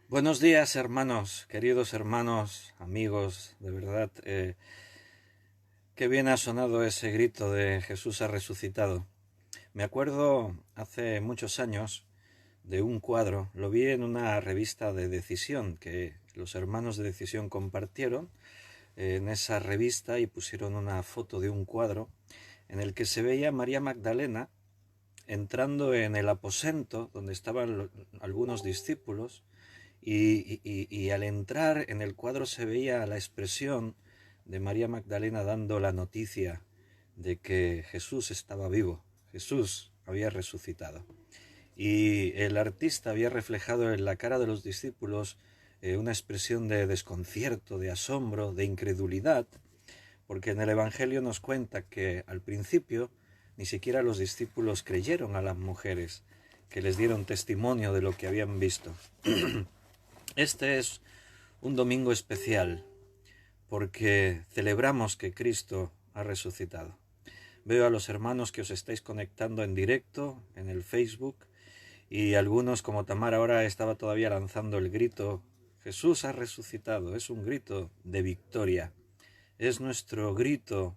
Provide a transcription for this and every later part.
Buenos días, hermanos, queridos hermanos, amigos, de verdad, qué bien ha sonado ese grito de Jesús ha resucitado. Me acuerdo hace muchos años de un cuadro, lo vi en una revista de Decisión que los hermanos de Decisión compartieron en esa revista y pusieron una foto de un cuadro en el que se veía a María Magdalena entrando en el aposento donde estaban algunos discípulos y al entrar en el cuadro se veía la expresión de María Magdalena dando la noticia de que Jesús estaba vivo, Jesús había resucitado. Y el artista había reflejado en la cara de los discípulos una expresión de desconcierto, de asombro, de incredulidad, porque en el Evangelio nos cuenta que al principio ni siquiera los discípulos creyeron a las mujeres que les dieron testimonio de lo que habían visto. Este es un domingo especial porque celebramos que Cristo ha resucitado. Veo a los hermanos que os estáis conectando en directo en el Facebook y algunos como Tamara ahora estaba todavía lanzando el grito Jesús ha resucitado. Es un grito de victoria. Es nuestro grito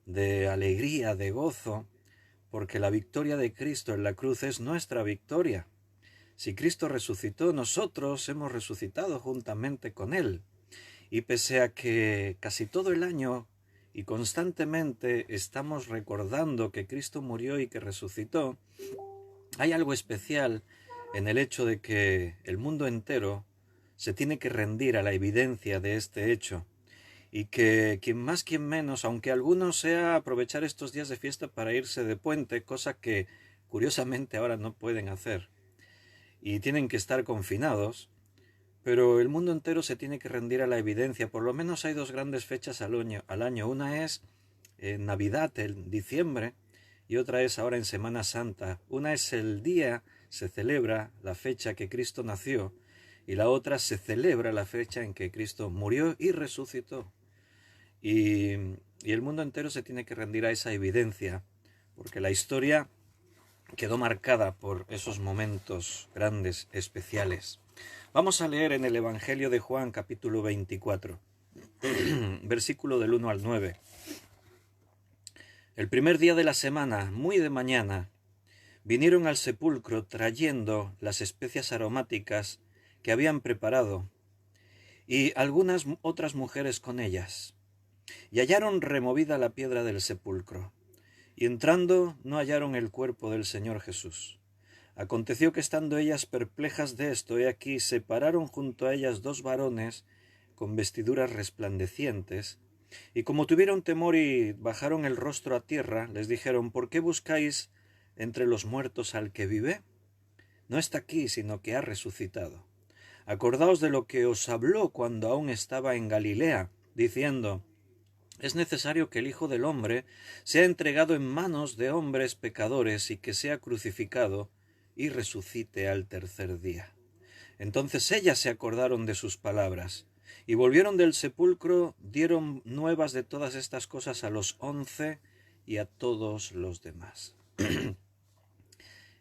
de alegría, de gozo, porque la victoria de Cristo en la cruz es nuestra victoria. Si Cristo resucitó, nosotros hemos resucitado juntamente con Él. Y pese a que casi todo el año y constantemente estamos recordando que Cristo murió y que resucitó, hay algo especial en el hecho de que el mundo entero se tiene que rendir a la evidencia de este hecho y que quien más quien menos, aunque algunos sea aprovechar estos días de fiesta para irse de puente, cosa que curiosamente ahora no pueden hacer y tienen que estar confinados, pero el mundo entero se tiene que rendir a la evidencia. Por lo menos hay dos grandes fechas al año. Una es Navidad, en diciembre, y otra es ahora en Semana Santa. Una es el día, se celebra la fecha que Cristo nació, y la otra se celebra la fecha en que Cristo murió y resucitó. Y, y el mundo entero se tiene que rendir a esa evidencia, porque la historia quedó marcada por esos momentos grandes, especiales. Vamos a leer en el Evangelio de Juan capítulo 24, versículo del 1 al 9. El primer día de la semana, muy de mañana, vinieron al sepulcro trayendo las especias aromáticas que habían preparado y algunas otras mujeres con ellas, y hallaron removida la piedra del sepulcro, y entrando no hallaron el cuerpo del Señor Jesús. Aconteció que estando ellas perplejas de esto, he aquí se pararon junto a ellas dos varones con vestiduras resplandecientes, y como tuvieron temor y bajaron el rostro a tierra, les dijeron, ¿por qué buscáis entre los muertos al que vive? No está aquí, sino que ha resucitado. Acordaos de lo que os habló cuando aún estaba en Galilea, diciendo, es necesario que el Hijo del Hombre sea entregado en manos de hombres pecadores y que sea crucificado y resucite al tercer día. Entonces ellas se acordaron de sus palabras y volvieron del sepulcro, dieron nuevas de todas estas cosas a los 11 y a todos los demás.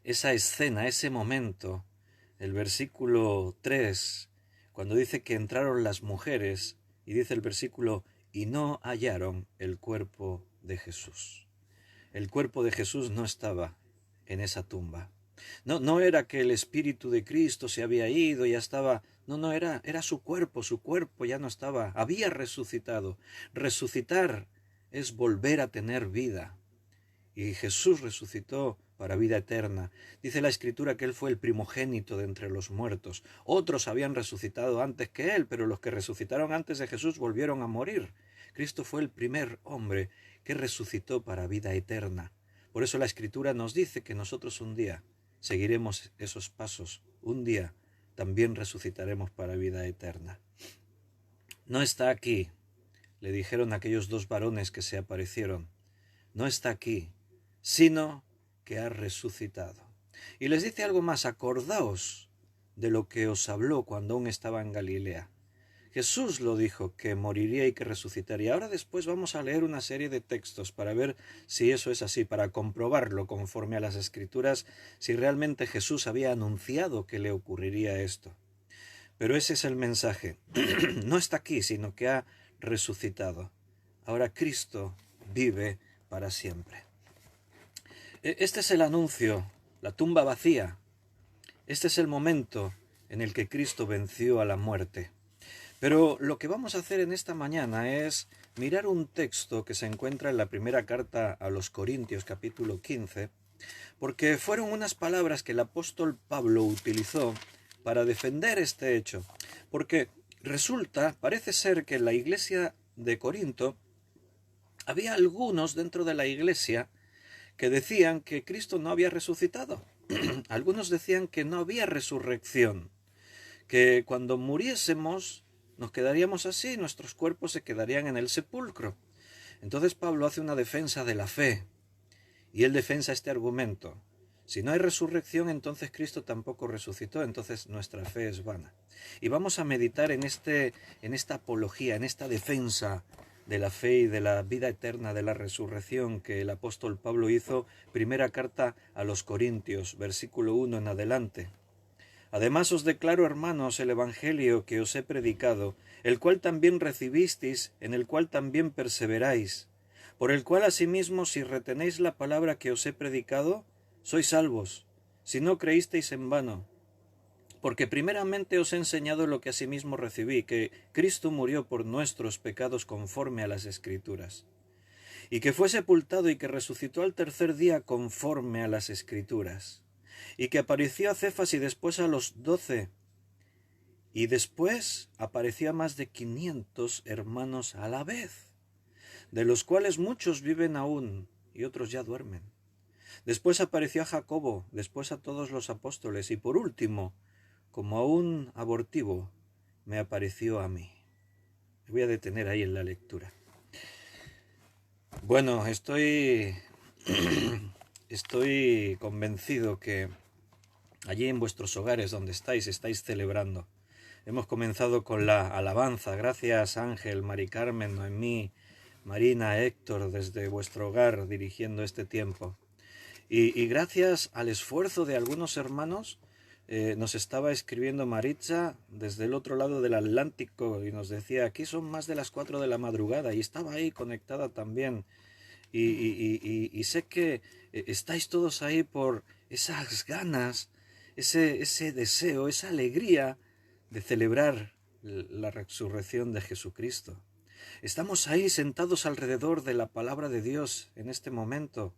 Esa escena, ese momento, el versículo 3, cuando dice que entraron las mujeres, y dice el versículo, y no hallaron el cuerpo de Jesús. El cuerpo de Jesús no estaba en esa tumba. No era que el Espíritu de Cristo se había ido, ya estaba. No, era su cuerpo ya no estaba, había resucitado. Resucitar es volver a tener vida. Y Jesús resucitó para vida eterna. Dice la Escritura que Él fue el primogénito de entre los muertos. Otros habían resucitado antes que Él, pero los que resucitaron antes de Jesús volvieron a morir. Cristo fue el primer hombre que resucitó para vida eterna. Por eso la Escritura nos dice que nosotros un día seguiremos esos pasos. Un día también resucitaremos para vida eterna. No está aquí, le dijeron aquellos dos varones que se aparecieron. No está aquí, sino que ha resucitado. Y les dice algo más, acordaos de lo que os habló cuando aún estaba en Galilea. Jesús lo dijo, que moriría y que resucitaría. Ahora después vamos a leer una serie de textos para ver si eso es así, para comprobarlo conforme a las Escrituras, si realmente Jesús había anunciado que le ocurriría esto. Pero ese es el mensaje. No está aquí, sino que ha resucitado. Ahora Cristo vive para siempre. Este es el anuncio, la tumba vacía. Este es el momento en el que Cristo venció a la muerte. Pero lo que vamos a hacer en esta mañana es mirar un texto que se encuentra en la primera carta a los Corintios, capítulo 15, porque fueron unas palabras que el apóstol Pablo utilizó para defender este hecho. Porque parece ser que en la iglesia de Corinto había algunos dentro de la iglesia que decían que Cristo no había resucitado. Algunos decían que no había resurrección, que cuando muriésemos nos quedaríamos así, nuestros cuerpos se quedarían en el sepulcro. Entonces Pablo hace una defensa de la fe, y él defensa este argumento. Si no hay resurrección, entonces Cristo tampoco resucitó, entonces nuestra fe es vana. Y vamos a meditar en esta apología, en esta defensa de la fe y de la vida eterna de la resurrección que el apóstol Pablo hizo, primera carta a los Corintios, versículo 1 en adelante. Además os declaro, hermanos, el evangelio que os he predicado, el cual también recibisteis, en el cual también perseveráis, por el cual asimismo si retenéis la palabra que os he predicado, sois salvos, si no creísteis en vano. Porque primeramente os he enseñado lo que asimismo recibí, que Cristo murió por nuestros pecados conforme a las Escrituras, y que fue sepultado y que resucitó al tercer día conforme a las Escrituras, y que apareció a Cefas y después a los 12, y después apareció a más de 500 hermanos a la vez, de los cuales muchos viven aún y otros ya duermen. Después apareció a Jacobo, después a todos los apóstoles, y por último, como a un abortivo, me apareció a mí. Me voy a detener ahí en la lectura. Bueno, estoy convencido que allí en vuestros hogares donde estáis celebrando. Hemos comenzado con la alabanza. Gracias Ángel, Mari Carmen, Noemí, Marina, Héctor, desde vuestro hogar dirigiendo este tiempo. Y gracias al esfuerzo de algunos hermanos, nos estaba escribiendo Maritza desde el otro lado del Atlántico y nos decía, aquí son más de las 4 de la madrugada, y estaba ahí conectada también. Y sé que estáis todos ahí por esas ganas, ese deseo, esa alegría de celebrar la resurrección de Jesucristo. Estamos ahí sentados alrededor de la palabra de Dios en este momento,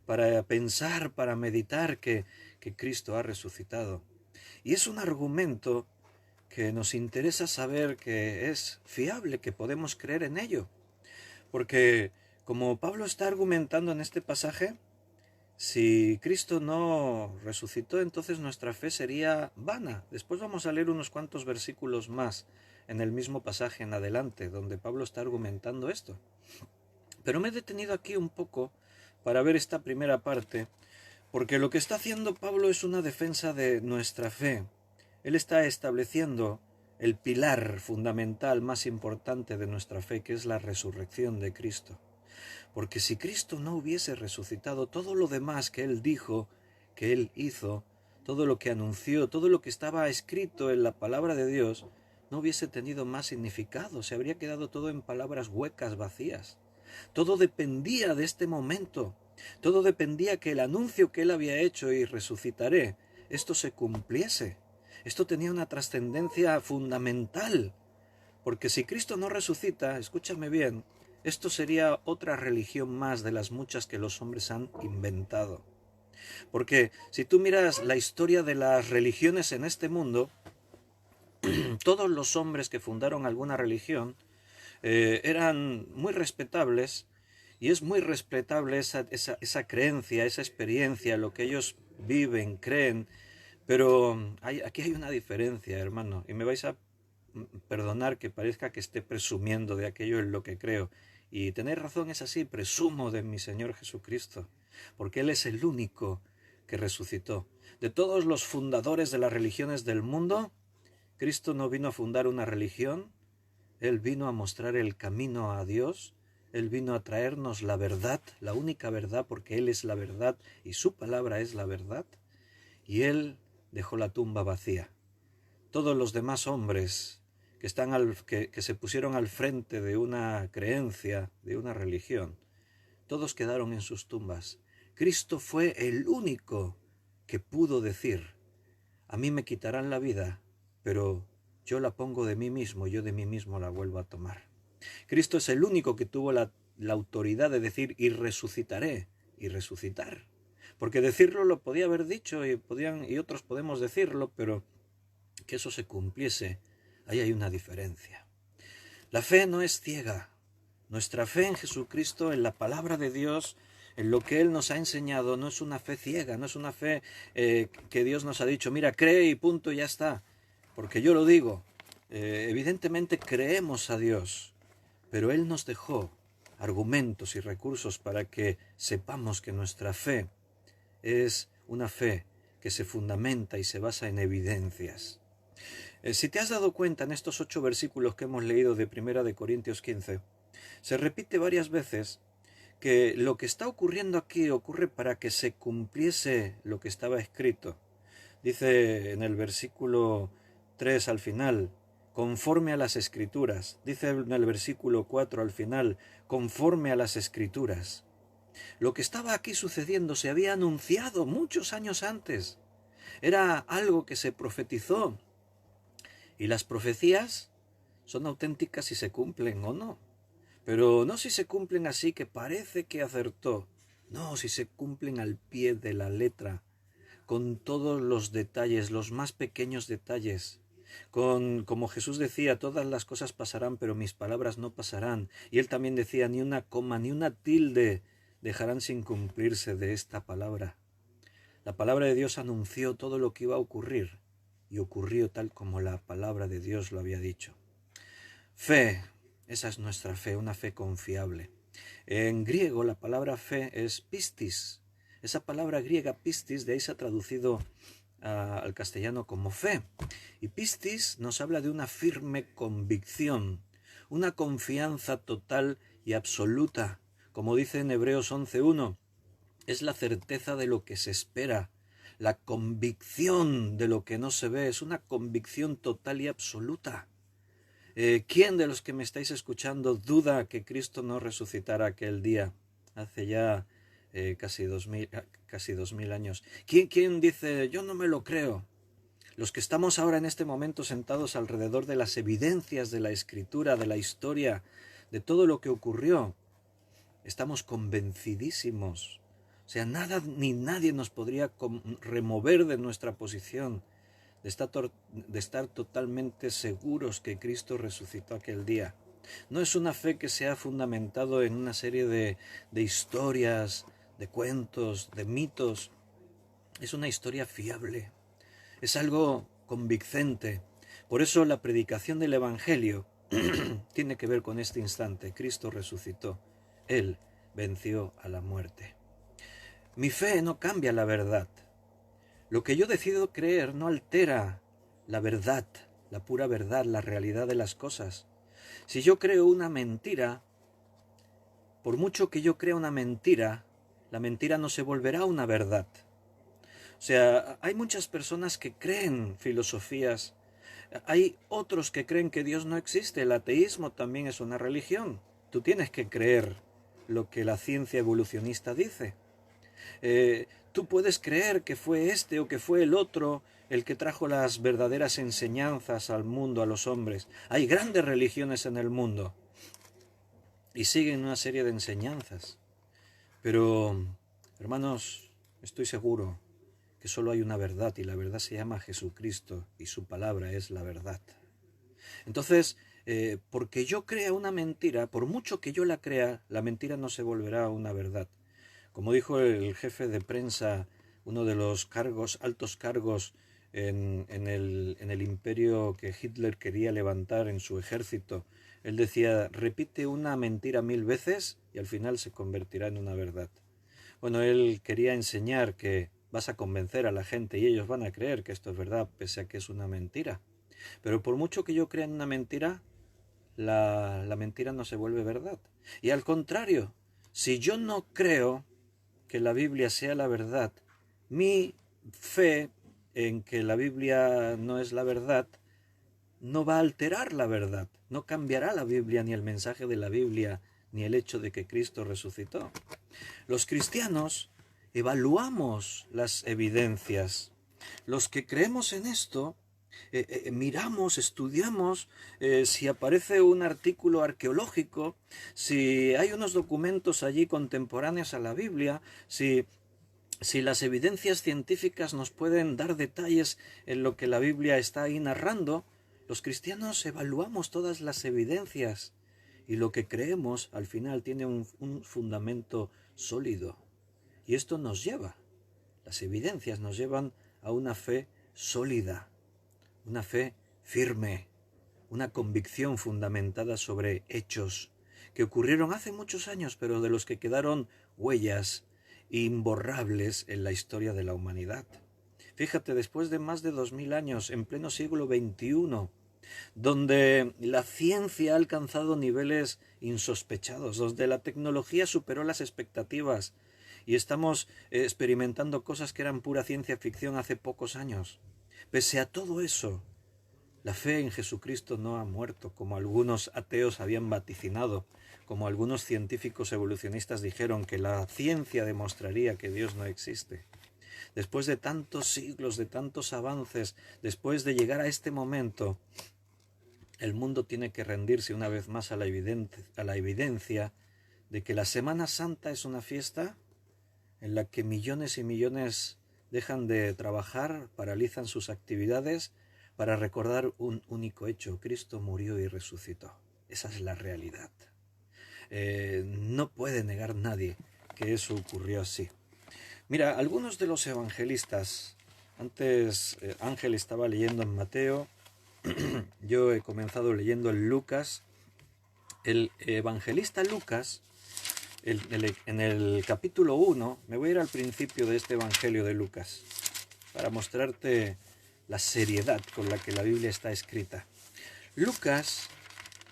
para pensar, para meditar que Cristo ha resucitado. Y es un argumento que nos interesa saber que es fiable, que podemos creer en ello. Porque, como Pablo está argumentando en este pasaje, si Cristo no resucitó, entonces nuestra fe sería vana. Después vamos a leer unos cuantos versículos más en el mismo pasaje en adelante, donde Pablo está argumentando esto. Pero me he detenido aquí un poco para ver esta primera parte, porque lo que está haciendo Pablo es una defensa de nuestra fe. Él está estableciendo el pilar fundamental más importante de nuestra fe, que es la resurrección de Cristo. Porque si Cristo no hubiese resucitado, todo lo demás que Él dijo, que Él hizo, todo lo que anunció, todo lo que estaba escrito en la palabra de Dios, no hubiese tenido más significado, se habría quedado todo en palabras huecas, vacías. Todo dependía de este momento, todo dependía que el anuncio que Él había hecho, y resucitaré, esto se cumpliese. Esto tenía una trascendencia fundamental, porque si Cristo no resucita, escúchame bien, esto sería otra religión más de las muchas que los hombres han inventado. Porque si tú miras la historia de las religiones en este mundo, todos los hombres que fundaron alguna religión eran muy respetables, y es muy respetable esa creencia, esa experiencia, lo que ellos viven, creen, pero aquí hay una diferencia, hermano, y me vais a perdonar que parezca que esté presumiendo de aquello en lo que creo, y tenéis razón, es así, presumo de mi Señor Jesucristo, porque Él es el único que resucitó. De todos los fundadores de las religiones del mundo, Cristo no vino a fundar una religión, Él vino a mostrar el camino a Dios, Él vino a traernos la verdad, la única verdad, porque Él es la verdad y su palabra es la verdad, y Él dejó la tumba vacía. todos los demás hombres que se pusieron al frente de una creencia, de una religión, todos quedaron en sus tumbas. Cristo fue el único que pudo decir: a mí me quitarán la vida, pero yo la pongo de mí mismo, yo de mí mismo la vuelvo a tomar. Cristo es el único que tuvo la autoridad de decir: y resucitaré, y resucitar. Porque decirlo lo podía haber dicho y otros podemos decirlo, pero que eso se cumpliese, ahí hay una diferencia. La fe no es ciega. Nuestra fe en Jesucristo, en la palabra de Dios, en lo que Él nos ha enseñado, no es una fe ciega, no es una fe que Dios nos ha dicho: mira, cree y punto, y ya está. Porque yo lo digo, evidentemente creemos a Dios, pero Él nos dejó argumentos y recursos para que sepamos que nuestra fe es una fe que se fundamenta y se basa en evidencias. Si te has dado cuenta en estos 8 versículos que hemos leído de 1 de Corintios 15, se repite varias veces que lo que está ocurriendo aquí ocurre para que se cumpliese lo que estaba escrito. Dice en el versículo 3 al final: conforme a las Escrituras. Dice en el versículo 4 al final: conforme a las Escrituras. Lo que estaba aquí sucediendo se había anunciado muchos años antes. Era algo que se profetizó. Y las profecías son auténticas si se cumplen o no. Pero no si se cumplen así que parece que acertó. No, si se cumplen al pie de la letra, con todos los detalles, los más pequeños detalles. Como Jesús decía: todas las cosas pasarán, pero mis palabras no pasarán. Y Él también decía: ni una coma, ni una tilde dejarán sin cumplirse de esta palabra. La palabra de Dios anunció todo lo que iba a ocurrir, y ocurrió tal como la palabra de Dios lo había dicho. Fe, esa es nuestra fe, una fe confiable. En griego la palabra fe es pistis. Esa palabra griega pistis, de ahí se ha traducido al castellano como fe. Y pistis nos habla de una firme convicción, una confianza total y absoluta. Como dice en Hebreos 11:1, es la certeza de lo que se espera, la convicción de lo que no se ve, es una convicción total y absoluta. ¿Quién de los que me estáis escuchando duda que Cristo no resucitará aquel día, hace ya casi 2000 años? ¿Quién dice: yo no me lo creo? Los que estamos ahora en este momento sentados alrededor de las evidencias de la Escritura, de la historia, de todo lo que ocurrió, estamos convencidísimos. O sea, nada ni nadie nos podría remover de nuestra posición, de estar totalmente seguros que Cristo resucitó aquel día. No es una fe que se ha fundamentado en una serie de historias, de cuentos, de mitos. Es una historia fiable. Es algo convincente. Por eso la predicación del Evangelio tiene que ver con este instante. Cristo resucitó. Él venció a la muerte. Mi fe no cambia la verdad. Lo que yo decido creer no altera la verdad, la pura verdad, la realidad de las cosas. Si yo creo una mentira, por mucho que yo crea una mentira, la mentira no se volverá una verdad. O sea, hay muchas personas que creen filosofías, hay otros que creen que Dios no existe. El ateísmo también es una religión. Tú tienes que creer lo que la ciencia evolucionista dice. Tú puedes creer que fue este o que fue el otro el que trajo las verdaderas enseñanzas al mundo, a los hombres. Hay grandes religiones en el mundo y siguen una serie de enseñanzas. Pero, hermanos, estoy seguro que solo hay una verdad, y la verdad se llama Jesucristo, y su palabra es la verdad. Entonces, porque yo crea una mentira, por mucho que yo la crea, la mentira no se volverá una verdad. Como dijo el jefe de prensa, uno de los altos cargos en el imperio que Hitler quería levantar en su ejército, él decía: repite una mentira 1000 veces y al final se convertirá en una verdad. Bueno, él quería enseñar que vas a convencer a la gente y ellos van a creer que esto es verdad, pese a que es una mentira. Pero por mucho que yo crea en una mentira, la mentira no se vuelve verdad. Y al contrario, si yo no creo que la Biblia sea la verdad, mi fe en que la Biblia no es la verdad no va a alterar la verdad, no cambiará la Biblia ni el mensaje de la Biblia ni el hecho de que Cristo resucitó. Los cristianos evaluamos las evidencias. Los que creemos en esto, miramos, estudiamos si aparece un artículo arqueológico, si hay unos documentos allí contemporáneos a la Biblia, si las evidencias científicas nos pueden dar detalles en lo que la Biblia está ahí narrando. Los cristianos evaluamos todas las evidencias y lo que creemos al final tiene un fundamento sólido. Y esto nos lleva, las evidencias nos llevan a una fe sólida, una fe firme, una convicción fundamentada sobre hechos que ocurrieron hace muchos años, pero de los que quedaron huellas imborrables en la historia de la humanidad. Fíjate, después de más de 2000 años, en pleno siglo XXI, donde la ciencia ha alcanzado niveles insospechados, donde la tecnología superó las expectativas y estamos experimentando cosas que eran pura ciencia ficción hace pocos años. Pese a todo eso, la fe en Jesucristo no ha muerto, como algunos ateos habían vaticinado, como algunos científicos evolucionistas dijeron que la ciencia demostraría que Dios no existe. Después de tantos siglos, de tantos avances, después de llegar a este momento, el mundo tiene que rendirse una vez más a la evidencia de que la Semana Santa es una fiesta en la que millones y millones dejan de trabajar, paralizan sus actividades para recordar un único hecho: Cristo murió y resucitó. Esa es la realidad. No puede negar nadie que eso ocurrió así. Mira, algunos de los evangelistas, antes Ángel estaba leyendo en Mateo, yo he comenzado leyendo en Lucas. El evangelista Lucas, en el capítulo 1, me voy a ir al principio de este evangelio de Lucas, para mostrarte la seriedad con la que la Biblia está escrita. Lucas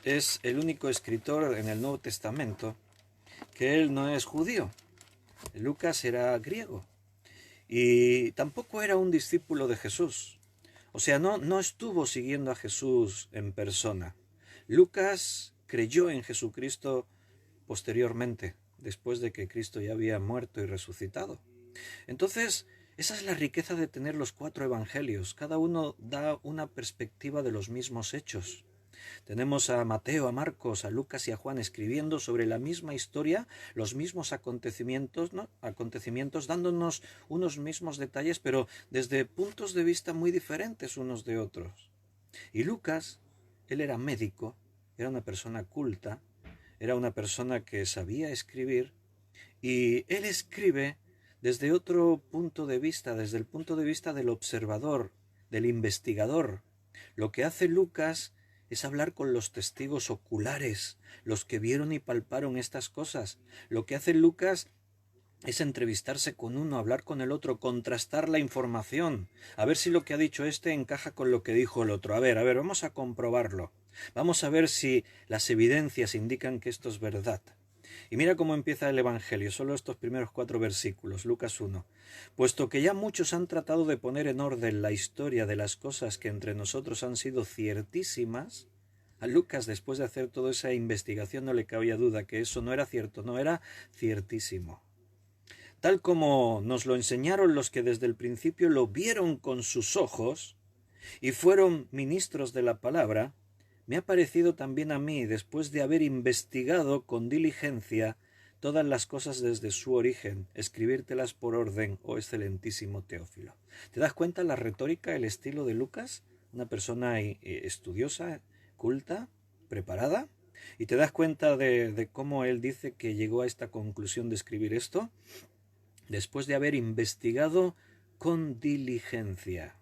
es el único escritor en el Nuevo Testamento que él no es judío. Lucas era griego y tampoco era un discípulo de Jesús. O sea, no estuvo siguiendo a Jesús en persona. Lucas creyó en Jesucristo posteriormente, después de que Cristo ya había muerto y resucitado. Entonces, esa es la riqueza de tener los 4 evangelios. Cada uno da una perspectiva de los mismos hechos. Tenemos a Mateo, a Marcos, a Lucas y a Juan escribiendo sobre la misma historia, los mismos acontecimientos, ¿no? Acontecimientos, dándonos unos mismos detalles, pero desde puntos de vista muy diferentes unos de otros. Y Lucas, él era médico, era una persona culta, era una persona que sabía escribir, y él escribe desde otro punto de vista, desde el punto de vista del observador, del investigador. Lo que hace Lucas es hablar con los testigos oculares, los que vieron y palparon estas cosas. Lo que hace Lucas es entrevistarse con uno, hablar con el otro, contrastar la información, a ver si lo que ha dicho este encaja con lo que dijo el otro. A ver, vamos a comprobarlo. Vamos a ver si las evidencias indican que esto es verdad. Y mira cómo empieza el Evangelio, solo estos primeros 4 versículos, Lucas 1. Puesto que ya muchos han tratado de poner en orden la historia de las cosas que entre nosotros han sido ciertísimas, a Lucas, después de hacer toda esa investigación, no le cabía duda que eso no era cierto, no era ciertísimo. Tal como nos lo enseñaron los que desde el principio lo vieron con sus ojos y fueron ministros de la palabra, me ha parecido también a mí, después de haber investigado con diligencia todas las cosas desde su origen, escribírtelas por orden, oh excelentísimo Teófilo. ¿Te das cuenta la retórica, el estilo de Lucas? Una persona estudiosa, culta, preparada. ¿Y te das cuenta de cómo él dice que llegó a esta conclusión de escribir esto? Después de haber investigado con diligencia.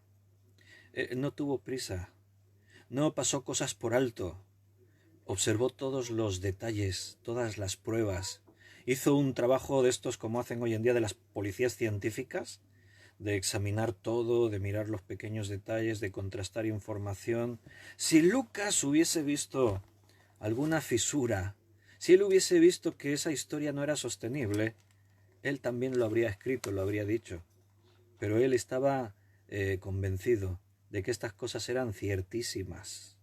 No tuvo prisa. No pasó cosas por alto. Observó todos los detalles, todas las pruebas. Hizo un trabajo de estos como hacen hoy en día de las policías científicas, de examinar todo, de mirar los pequeños detalles, de contrastar información. Si Lucas hubiese visto alguna fisura, si él hubiese visto que esa historia no era sostenible, él también lo habría escrito, lo habría dicho. Pero él estaba convencido de que estas cosas eran ciertísimas.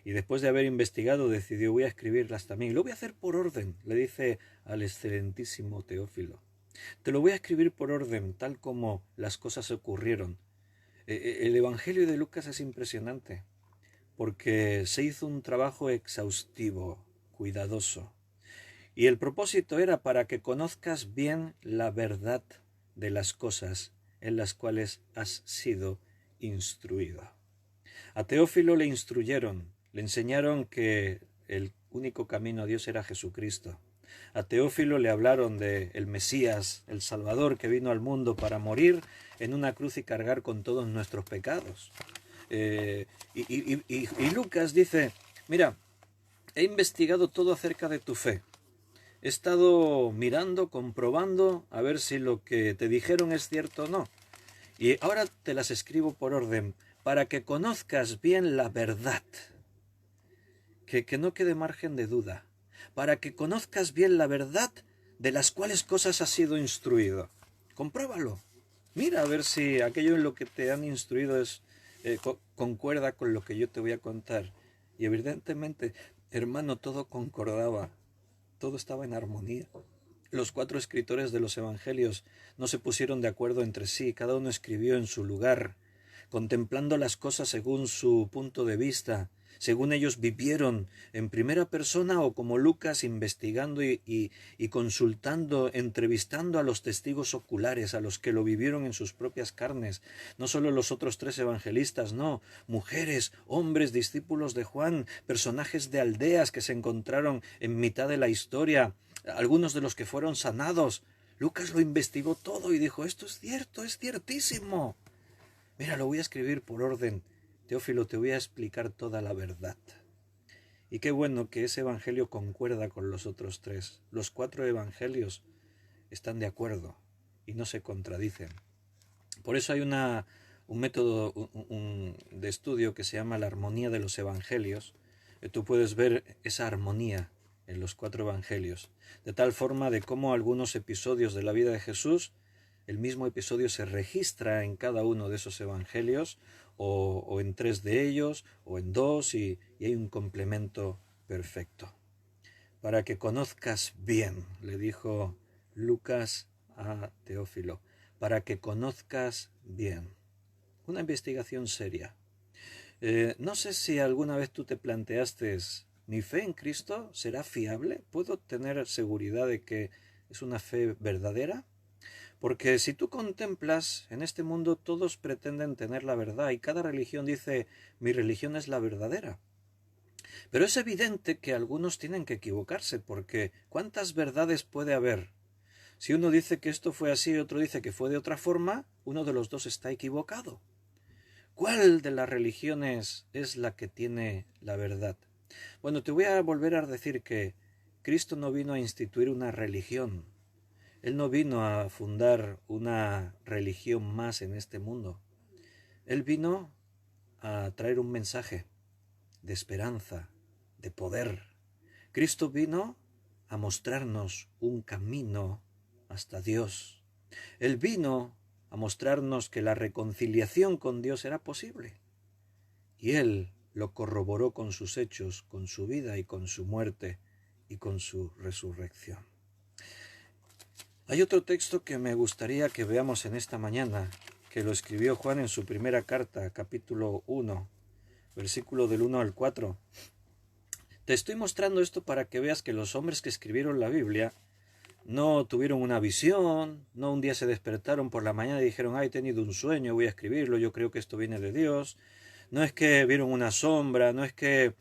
Y después de haber investigado decidió, voy a escribirlas también. Lo voy a hacer por orden, le dice al excelentísimo Teófilo. Te lo voy a escribir por orden, tal como las cosas ocurrieron. El Evangelio de Lucas es impresionante, porque se hizo un trabajo exhaustivo, cuidadoso. Y el propósito era para que conozcas bien la verdad de las cosas en las cuales has sido instruido. A Teófilo le instruyeron, le enseñaron que el único camino a Dios era Jesucristo. A Teófilo le hablaron de el Mesías, el Salvador que vino al mundo para morir en una cruz y cargar con todos nuestros pecados. Y Lucas dice, mira, he investigado todo acerca de tu fe. He estado mirando, comprobando, a ver si lo que te dijeron es cierto o no. Y ahora te las escribo por orden, para que conozcas bien la verdad. Que no quede margen de duda. Para que conozcas bien la verdad de las cuales cosas has sido instruido. Compruébalo. Mira a ver si aquello en lo que te han instruido es concuerda con lo que yo te voy a contar. Y evidentemente, hermano, todo concordaba. Todo estaba en armonía. Los 4 escritores de los evangelios no se pusieron de acuerdo entre sí, cada uno escribió en su lugar, contemplando las cosas según su punto de vista, según ellos vivieron en primera persona o como Lucas investigando y consultando, entrevistando a los testigos oculares, a los que lo vivieron en sus propias carnes. No solo los otros 3 evangelistas, no, mujeres, hombres, discípulos de Juan, personajes de aldeas que se encontraron en mitad de la historia, algunos de los que fueron sanados. Lucas lo investigó todo y dijo, esto es cierto, es ciertísimo. Mira, lo voy a escribir por orden. Teófilo, te voy a explicar toda la verdad. Y qué bueno que ese evangelio concuerda con los otros 3. Los 4 evangelios están de acuerdo y no se contradicen. Por eso hay un método de estudio que se llama la armonía de los evangelios. Tú puedes ver esa armonía en los 4 evangelios, de tal forma de cómo algunos episodios de la vida de Jesús, el mismo episodio se registra en cada uno de esos evangelios, o en 3 de ellos, o en 2, y hay un complemento perfecto. Para que conozcas bien, le dijo Lucas a Teófilo, para que conozcas bien. Una investigación seria. No sé si alguna vez tú te planteaste, ¿mi fe en Cristo será fiable? ¿Puedo tener seguridad de que es una fe verdadera? Porque si tú contemplas, en este mundo todos pretenden tener la verdad y cada religión dice, mi religión es la verdadera. Pero es evidente que algunos tienen que equivocarse, porque ¿cuántas verdades puede haber? Si uno dice que esto fue así y otro dice que fue de otra forma, uno de los dos está equivocado. ¿Cuál de las religiones es la que tiene la verdad? Bueno, te voy a volver a decir que Cristo no vino a instituir una religión. Él no vino a fundar una religión más en este mundo. Él vino a traer un mensaje de esperanza, de poder. Cristo vino a mostrarnos un camino hasta Dios. Él vino a mostrarnos que la reconciliación con Dios era posible. Y Él lo corroboró con sus hechos, con su vida y con su muerte y con su resurrección. Hay otro texto que me gustaría que veamos en esta mañana, que lo escribió Juan en su primera carta, capítulo 1, versículo del 1 al 4. Te estoy mostrando esto para que veas que los hombres que escribieron la Biblia no tuvieron una visión, no un día se despertaron por la mañana y dijeron, he tenido un sueño, voy a escribirlo, yo creo que esto viene de Dios. No es que vieron una sombra, no es que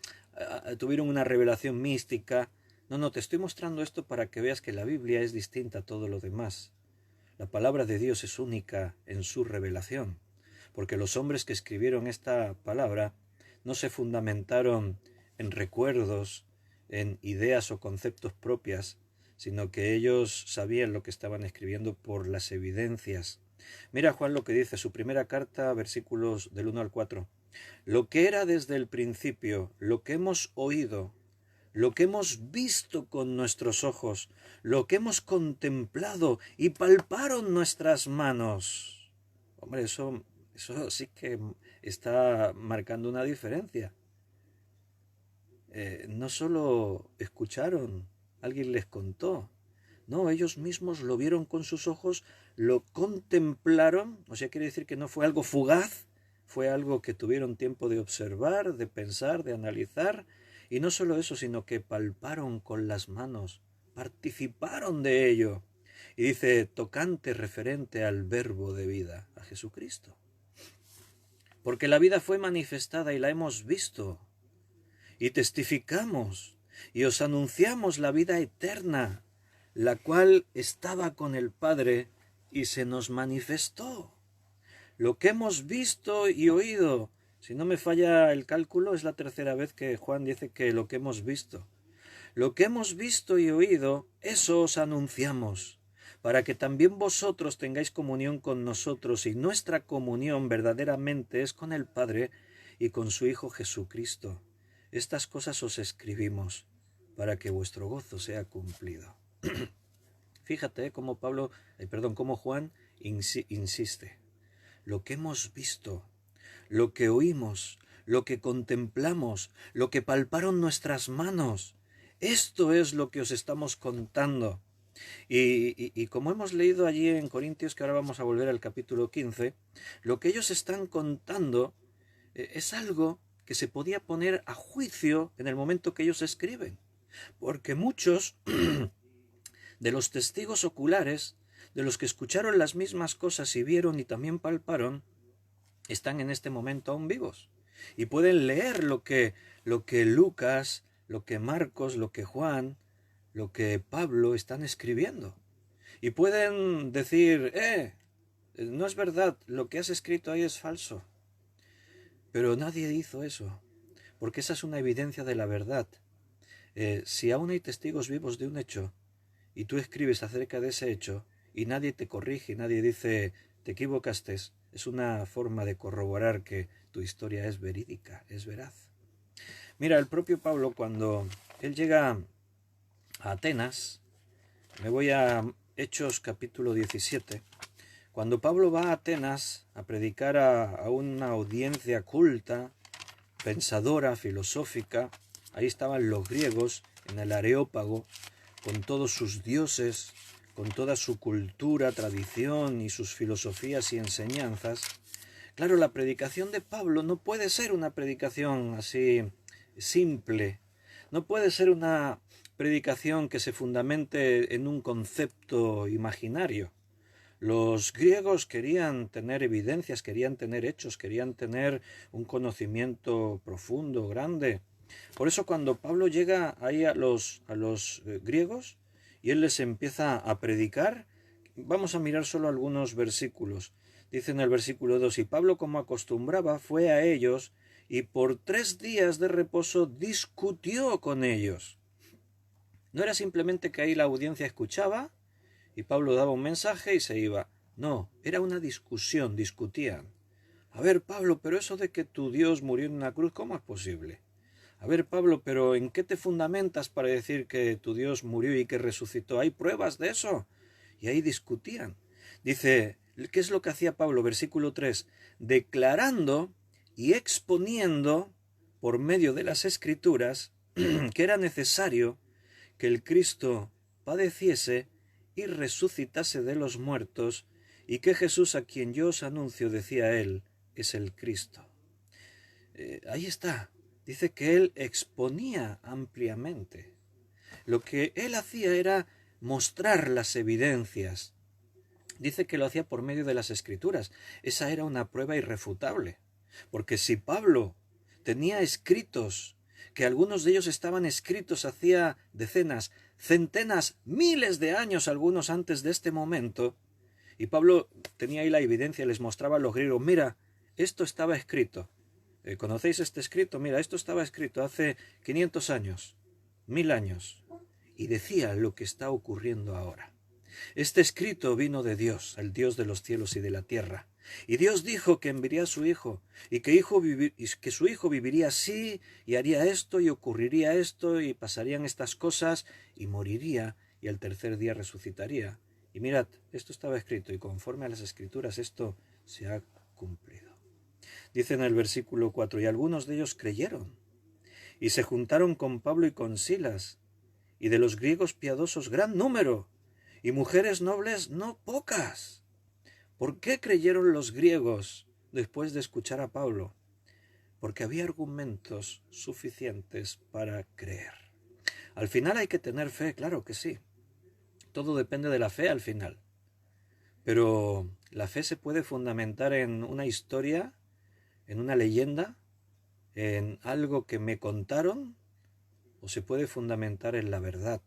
tuvieron una revelación mística. No, te estoy mostrando esto para que veas que la Biblia es distinta a todo lo demás. La palabra de Dios es única en su revelación, porque los hombres que escribieron esta palabra no se fundamentaron en recuerdos, en ideas o conceptos propias, sino que ellos sabían lo que estaban escribiendo por las evidencias. Mira Juan lo que dice, su primera carta, versículos del 1 al 4. Lo que era desde el principio, lo que hemos oído, lo que hemos visto con nuestros ojos, lo que hemos contemplado y palparon nuestras manos. Hombre, eso sí que está marcando una diferencia. No solo escucharon, alguien les contó. No, ellos mismos lo vieron con sus ojos, lo contemplaron, o sea, quiere decir que no fue algo fugaz, fue algo que tuvieron tiempo de observar, de pensar, de analizar, y no solo eso, sino que palparon con las manos, participaron de ello. Y dice, tocante referente al verbo de vida, a Jesucristo. Porque la vida fue manifestada y la hemos visto, y testificamos, y os anunciamos la vida eterna, la cual estaba con el Padre y se nos manifestó. Lo que hemos visto y oído, si no me falla el cálculo, es la tercera vez que Juan dice que lo que hemos visto. Lo que hemos visto y oído, eso os anunciamos, para que también vosotros tengáis comunión con nosotros, y nuestra comunión verdaderamente es con el Padre y con su Hijo Jesucristo. Estas cosas os escribimos, para que vuestro gozo sea cumplido. Fíjate cómo cómo Juan insiste. Lo que hemos visto, lo que oímos, lo que contemplamos, lo que palparon nuestras manos, esto es lo que os estamos contando. Y como hemos leído allí en Corintios, que ahora vamos a volver al capítulo 15, lo que ellos están contando es algo que se podía poner a juicio en el momento que ellos escriben. Porque muchos de los testigos oculares, de los que escucharon las mismas cosas y vieron y también palparon, están en este momento aún vivos. Y pueden leer lo que Lucas, lo que Marcos, lo que Juan, lo que Pablo están escribiendo. Y pueden decir, no es verdad, lo que has escrito ahí es falso. Pero nadie hizo eso, porque esa es una evidencia de la verdad. Si aún hay testigos vivos de un hecho, y tú escribes acerca de ese hecho, y nadie te corrige, y nadie dice, te equivocaste, es una forma de corroborar que tu historia es verídica, es veraz. Mira, el propio Pablo, cuando él llega a Atenas, me voy a Hechos capítulo 17, cuando Pablo va a Atenas a predicar a una audiencia culta, pensadora, filosófica, ahí estaban los griegos en el Areópago, con todos sus dioses, con toda su cultura, tradición y sus filosofías y enseñanzas. Claro, la predicación de Pablo no puede ser una predicación así simple, no puede ser una predicación que se fundamente en un concepto imaginario. Los griegos querían tener evidencias, querían tener hechos, querían tener un conocimiento profundo, grande. Por eso cuando Pablo llega ahí a los griegos y él les empieza a predicar, vamos a mirar solo algunos versículos. Dice en el versículo 2, y Pablo como acostumbraba fue a ellos y por 3 días de reposo discutió con ellos. No era simplemente que ahí la audiencia escuchaba y Pablo daba un mensaje y se iba. No, era una discusión, discutían. A ver, Pablo, pero eso de que tu Dios murió en una cruz, ¿cómo es posible? A ver, Pablo, pero ¿en qué te fundamentas para decir que tu Dios murió y que resucitó? ¿Hay pruebas de eso? Y ahí discutían. Dice, ¿qué es lo que hacía Pablo? Versículo 3, declarando y exponiendo por medio de las Escrituras que era necesario que el Cristo padeciese y resucitase de los muertos, y que Jesús, a quien yo os anuncio, decía él, es el Cristo. Ahí está. Dice que él exponía ampliamente. Lo que él hacía era mostrar las evidencias. Dice que lo hacía por medio de las Escrituras. Esa era una prueba irrefutable. Porque si Pablo tenía escritos, que algunos de ellos estaban escritos hacía decenas, centenas, miles de años algunos antes de este momento, y Pablo tenía ahí la evidencia, les mostraba a los griegos, mira, esto estaba escrito. ¿Conocéis este escrito? Mira, esto estaba escrito hace 500 años, 1000 años, y decía lo que está ocurriendo ahora. Este escrito vino de Dios, el Dios de los cielos y de la tierra. Y Dios dijo que enviaría a su Hijo, y que su Hijo viviría así, y haría esto, y ocurriría esto, y pasarían estas cosas, y moriría, y al tercer día resucitaría. Y mirad, esto estaba escrito, y conforme a las Escrituras esto se ha cumplido. Dice en el versículo 4, y algunos de ellos creyeron, y se juntaron con Pablo y con Silas, y de los griegos piadosos gran número, y mujeres nobles no pocas. ¿Por qué creyeron los griegos después de escuchar a Pablo? Porque había argumentos suficientes para creer. Al final hay que tener fe, claro que sí. Todo depende de la fe al final. Pero la fe se puede fundamentar en una historia, en una leyenda, en algo que me contaron, o se puede fundamentar en la verdad.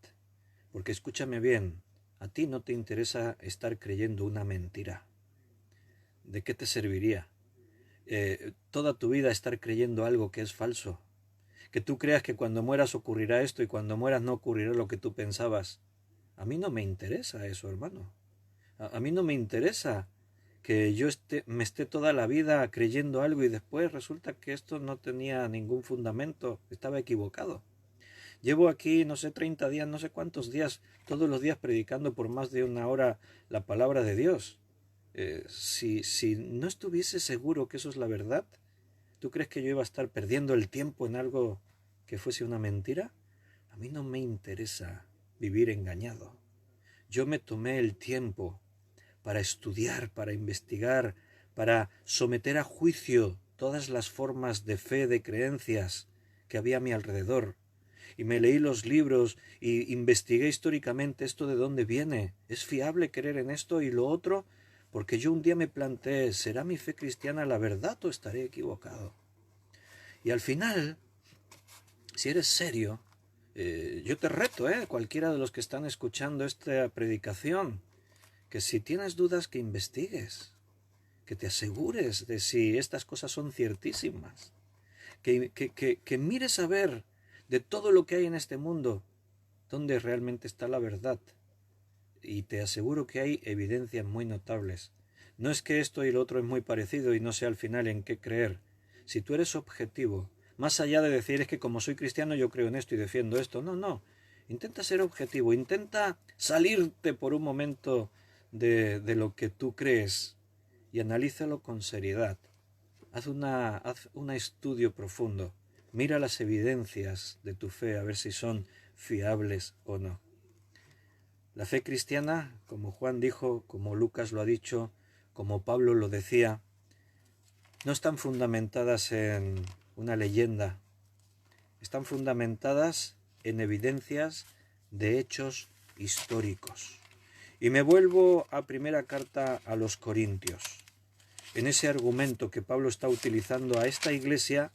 Porque escúchame bien, a ti no te interesa estar creyendo una mentira. ¿De qué te serviría? Toda tu vida estar creyendo algo que es falso. Que tú creas que cuando mueras ocurrirá esto y cuando mueras no ocurrirá lo que tú pensabas. A mí no me interesa eso, hermano. A mí no me interesa que yo me esté toda la vida creyendo algo y después resulta que esto no tenía ningún fundamento, estaba equivocado. Llevo aquí, no sé, 30 días, no sé cuántos días, todos los días predicando por más de 1 hora la palabra de Dios. Si no estuviese seguro que eso es la verdad, ¿tú crees que yo iba a estar perdiendo el tiempo en algo que fuese una mentira? A mí no me interesa vivir engañado. Yo me tomé el tiempo para estudiar, para investigar, para someter a juicio todas las formas de fe, de creencias que había a mi alrededor. Y me leí los libros y investigué históricamente esto de dónde viene. ¿Es fiable creer en esto y lo otro? Porque yo un día me planteé, ¿será mi fe cristiana la verdad o estaré equivocado? Y al final, si eres serio, yo te reto, cualquiera de los que están escuchando esta predicación, que si tienes dudas que investigues, que te asegures de si estas cosas son ciertísimas, que mires a ver de todo lo que hay en este mundo, dónde realmente está la verdad. Y te aseguro que hay evidencias muy notables. No es que esto y lo otro es muy parecido y no sé al final en qué creer. Si tú eres objetivo, más allá de decir es que como soy cristiano yo creo en esto y defiendo esto, no. Intenta ser objetivo, intenta salirte por un momento de lo que tú crees y analízalo con seriedad. Haz un estudio profundo. Mira las evidencias de tu fe a ver si son fiables o no. La fe cristiana, como Juan dijo, como Lucas lo ha dicho, como Pablo lo decía, no están fundamentadas en una leyenda, están fundamentadas en evidencias de hechos históricos. Y me vuelvo a primera carta a los Corintios, en ese argumento que Pablo está utilizando a esta iglesia,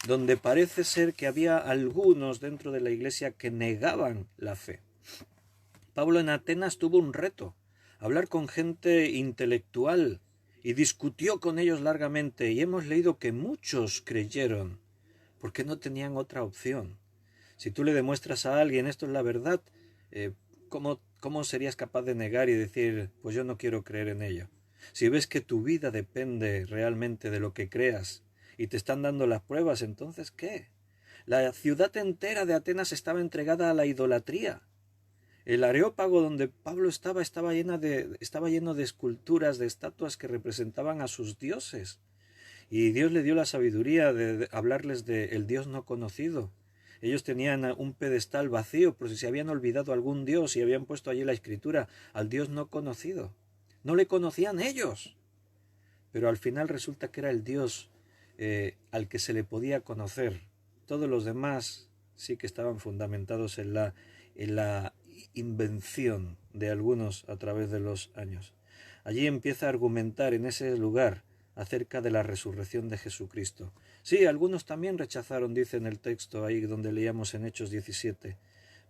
donde parece ser que había algunos dentro de la iglesia que negaban la fe. Pablo en Atenas tuvo un reto, hablar con gente intelectual, y discutió con ellos largamente, y hemos leído que muchos creyeron, porque no tenían otra opción. Si tú le demuestras a alguien esto es la verdad, ¿cómo serías capaz de negar y decir, pues yo no quiero creer en ello? Si ves que tu vida depende realmente de lo que creas y te están dando las pruebas, entonces ¿qué? La ciudad entera de Atenas estaba entregada a la idolatría. El Areópago donde Pablo estaba lleno de esculturas, de estatuas que representaban a sus dioses. Y Dios le dio la sabiduría de hablarles del Dios no conocido. Ellos tenían un pedestal vacío, por si se habían olvidado algún Dios y habían puesto allí la escritura al Dios no conocido. No le conocían ellos, pero al final resulta que era el Dios al que se le podía conocer. Todos los demás sí que estaban fundamentados en la invención de algunos a través de los años. Allí empieza a argumentar en ese lugar acerca de la resurrección de Jesucristo. Sí, algunos también rechazaron, dice en el texto ahí donde leíamos en Hechos 17,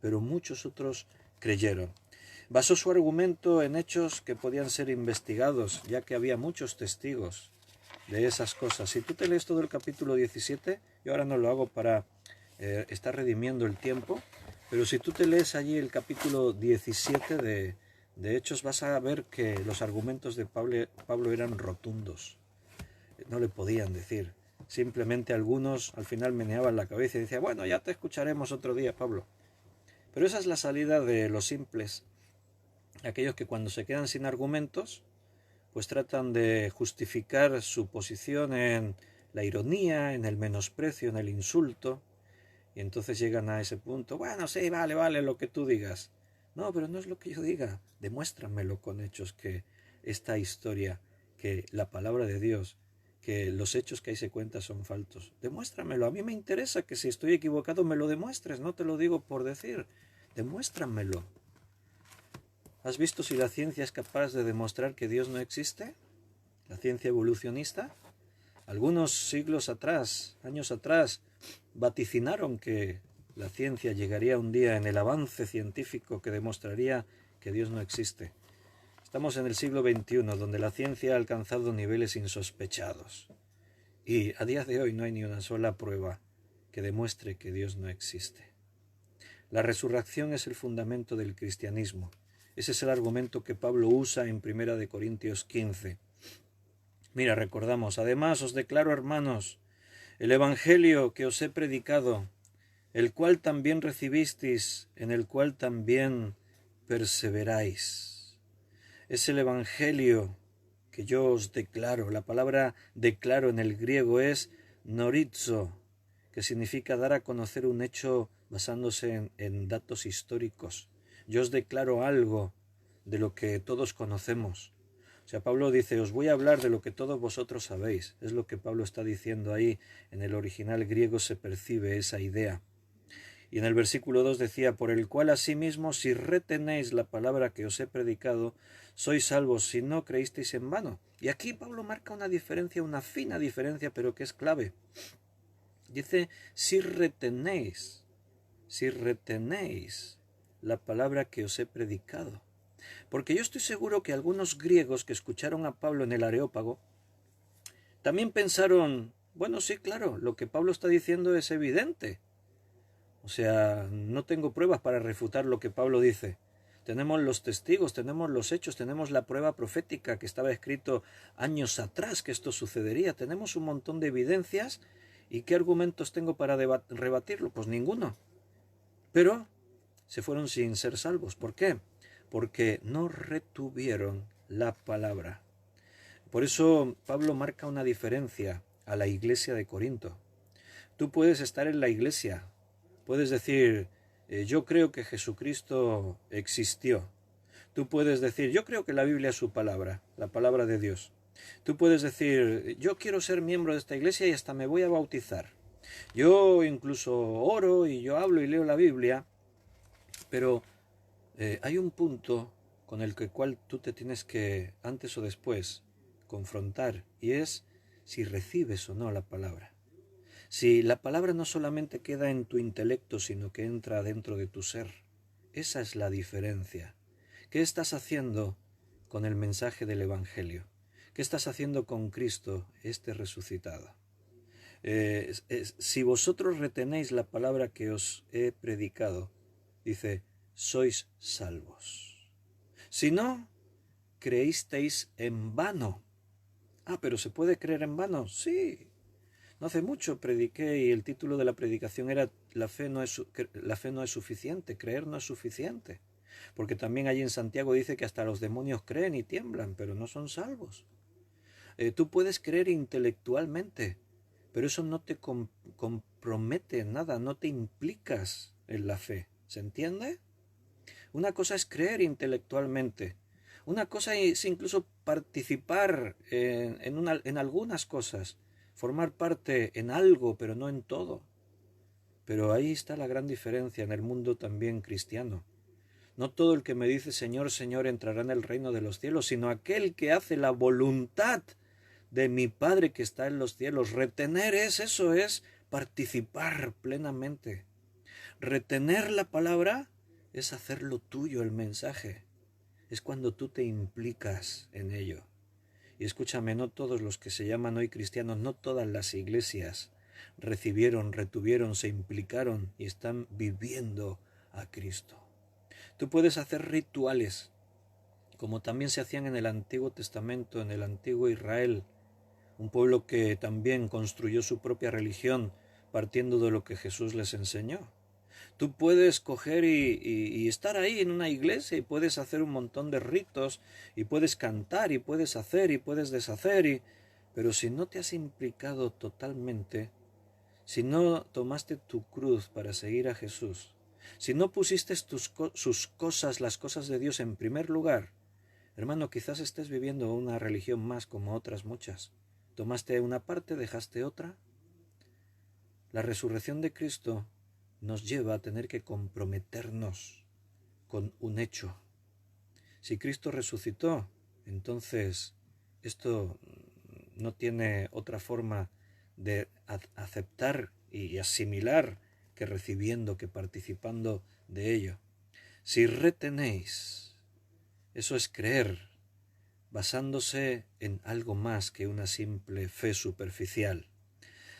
pero muchos otros creyeron. Basó su argumento en hechos que podían ser investigados, ya que había muchos testigos de esas cosas. Si tú te lees todo el capítulo 17, yo ahora no lo hago para estar redimiendo el tiempo, pero si tú te lees allí el capítulo 17 de Hechos, vas a ver que los argumentos de Pablo eran rotundos. No le podían decir. Simplemente algunos al final meneaban la cabeza y decían, bueno, ya te escucharemos otro día, Pablo. Pero esa es la salida de los simples. Aquellos que cuando se quedan sin argumentos, pues tratan de justificar su posición en la ironía, en el menosprecio, en el insulto, y entonces llegan a ese punto, bueno, sí, vale, lo que tú digas. No, pero no es lo que yo diga, demuéstramelo con hechos que esta historia, que la palabra de Dios, que los hechos que ahí se cuentan son falsos. Demuéstramelo, a mí me interesa que si estoy equivocado me lo demuestres, no te lo digo por decir, demuéstramelo. ¿Has visto si la ciencia es capaz de demostrar que Dios no existe? La ciencia evolucionista. Algunos siglos atrás, años atrás, vaticinaron que la ciencia llegaría un día en el avance científico que demostraría que Dios no existe. Estamos en el siglo XXI, donde la ciencia ha alcanzado niveles insospechados. Y a día de hoy no hay ni una sola prueba que demuestre que Dios no existe. La resurrección es el fundamento del cristianismo. Ese es el argumento que Pablo usa en 1 Corintios 15. Mira, recordamos, además os declaro, hermanos, el evangelio que os he predicado, el cual también recibisteis, en el cual también perseveráis. Es el evangelio que yo os declaro. La palabra declaro en el griego es norizo, que significa dar a conocer un hecho basándose en datos históricos. Yo os declaro algo de lo que todos conocemos. O sea, Pablo dice, os voy a hablar de lo que todos vosotros sabéis. Es lo que Pablo está diciendo ahí. En el original griego se percibe esa idea. Y en el versículo 2 decía, por el cual asimismo, si retenéis la palabra que os he predicado, sois salvos si no creísteis en vano. Y aquí Pablo marca una diferencia, una fina diferencia, pero que es clave. Dice, si retenéis la palabra que os he predicado. Porque yo estoy seguro que algunos griegos que escucharon a Pablo en el Areópago también pensaron, bueno, sí, claro, lo que Pablo está diciendo es evidente. O sea, no tengo pruebas para refutar lo que Pablo dice. Tenemos los testigos, tenemos los hechos, tenemos la prueba profética que estaba escrito años atrás que esto sucedería. Tenemos un montón de evidencias. ¿Y qué argumentos tengo para rebatirlo? Pues ninguno. Pero se fueron sin ser salvos. ¿Por qué? Porque no retuvieron la palabra. Por eso Pablo marca una diferencia a la iglesia de Corinto. Tú puedes estar en la iglesia, puedes decir, yo creo que Jesucristo existió. Tú puedes decir, yo creo que la Biblia es su palabra, la palabra de Dios. Tú puedes decir, yo quiero ser miembro de esta iglesia y hasta me voy a bautizar. Yo incluso oro y yo hablo y leo la Biblia, pero hay un punto con el cual tú te tienes que, antes o después, confrontar, y es si recibes o no la palabra. Si la palabra no solamente queda en tu intelecto, sino que entra dentro de tu ser. Esa es la diferencia. ¿Qué estás haciendo con el mensaje del Evangelio? ¿Qué estás haciendo con Cristo, este resucitado? Si vosotros retenéis la palabra que os he predicado, dice, sois salvos. Si no, creísteis en vano. Ah, pero ¿se puede creer en vano? Sí. No hace mucho prediqué y el título de la predicación era la fe no es suficiente, creer no es suficiente. Porque también allí en Santiago dice que hasta los demonios creen y tiemblan, pero no son salvos. Tú puedes creer intelectualmente, pero eso no te compromete en nada, no te implicas en la fe. ¿Se entiende? Una cosa es creer intelectualmente. Una cosa es incluso participar en algunas cosas, formar parte en algo, pero no en todo. Pero ahí está la gran diferencia en el mundo también cristiano. No todo el que me dice Señor, Señor entrará en el reino de los cielos, sino aquel que hace la voluntad de mi Padre que está en los cielos. Retener eso es participar plenamente. Retener la palabra es hacerlo tuyo el mensaje. Es cuando tú te implicas en ello. Y escúchame, no todos los que se llaman hoy cristianos, no todas las iglesias recibieron, retuvieron, se implicaron y están viviendo a Cristo. Tú puedes hacer rituales, como también se hacían en el Antiguo Testamento, en el antiguo Israel, un pueblo que también construyó su propia religión partiendo de lo que Jesús les enseñó. Tú puedes coger y estar ahí en una iglesia y puedes hacer un montón de ritos y puedes cantar y puedes hacer y puedes deshacer, Pero si no te has implicado totalmente, si no tomaste tu cruz para seguir a Jesús, si no pusiste sus cosas, las cosas de Dios en primer lugar, hermano, quizás estés viviendo una religión más como otras muchas. Tomaste una parte, dejaste otra. La resurrección de Cristo nos lleva a tener que comprometernos con un hecho. Si Cristo resucitó, entonces esto no tiene otra forma de aceptar y asimilar que recibiendo, que participando de ello. Si retenéis, eso es creer, basándose en algo más que una simple fe superficial.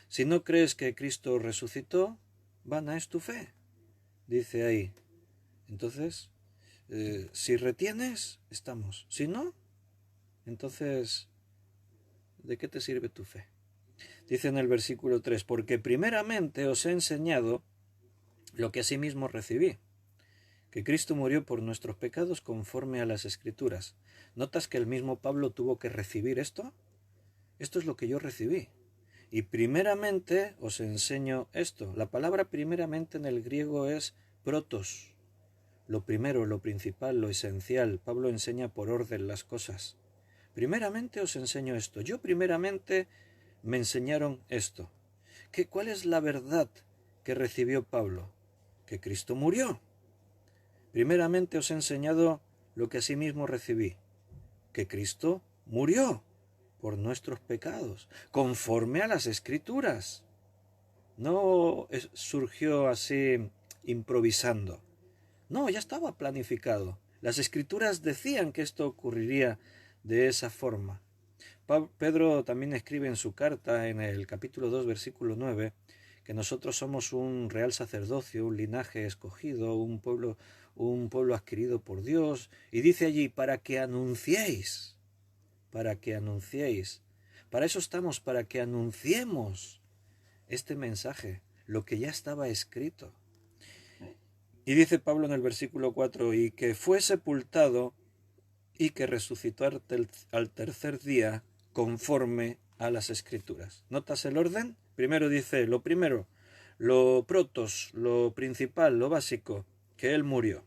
Si no crees que Cristo resucitó, vana es tu fe, dice ahí. Entonces, si retienes, estamos. Si no, entonces, ¿de qué te sirve tu fe? Dice en el versículo 3, porque primeramente os he enseñado lo que asimismo recibí, que Cristo murió por nuestros pecados conforme a las Escrituras. ¿Notas que el mismo Pablo tuvo que recibir esto? Esto es lo que yo recibí. Y primeramente os enseño esto. La palabra primeramente en el griego es protos. Lo primero, lo principal, lo esencial. Pablo enseña por orden las cosas. Primeramente os enseño esto. Yo primeramente me enseñaron esto. ¿Cuál es la verdad que recibió Pablo? Que Cristo murió. Primeramente os he enseñado lo que asimismo recibí. Que Cristo murió por nuestros pecados, conforme a las Escrituras. No surgió así improvisando. No, ya estaba planificado. Las Escrituras decían que esto ocurriría de esa forma. Pedro también escribe en su carta, en el capítulo 2, versículo 9, que nosotros somos un real sacerdocio, un linaje escogido, un pueblo adquirido por Dios, y dice allí, para que anunciéis. Para eso estamos, para que anunciemos este mensaje, lo que ya estaba escrito. Y dice Pablo en el versículo 4, y que fue sepultado y que resucitó al tercer día conforme a las Escrituras. ¿Notas el orden? Primero dice lo primero, lo protos, lo principal, lo básico, que él murió.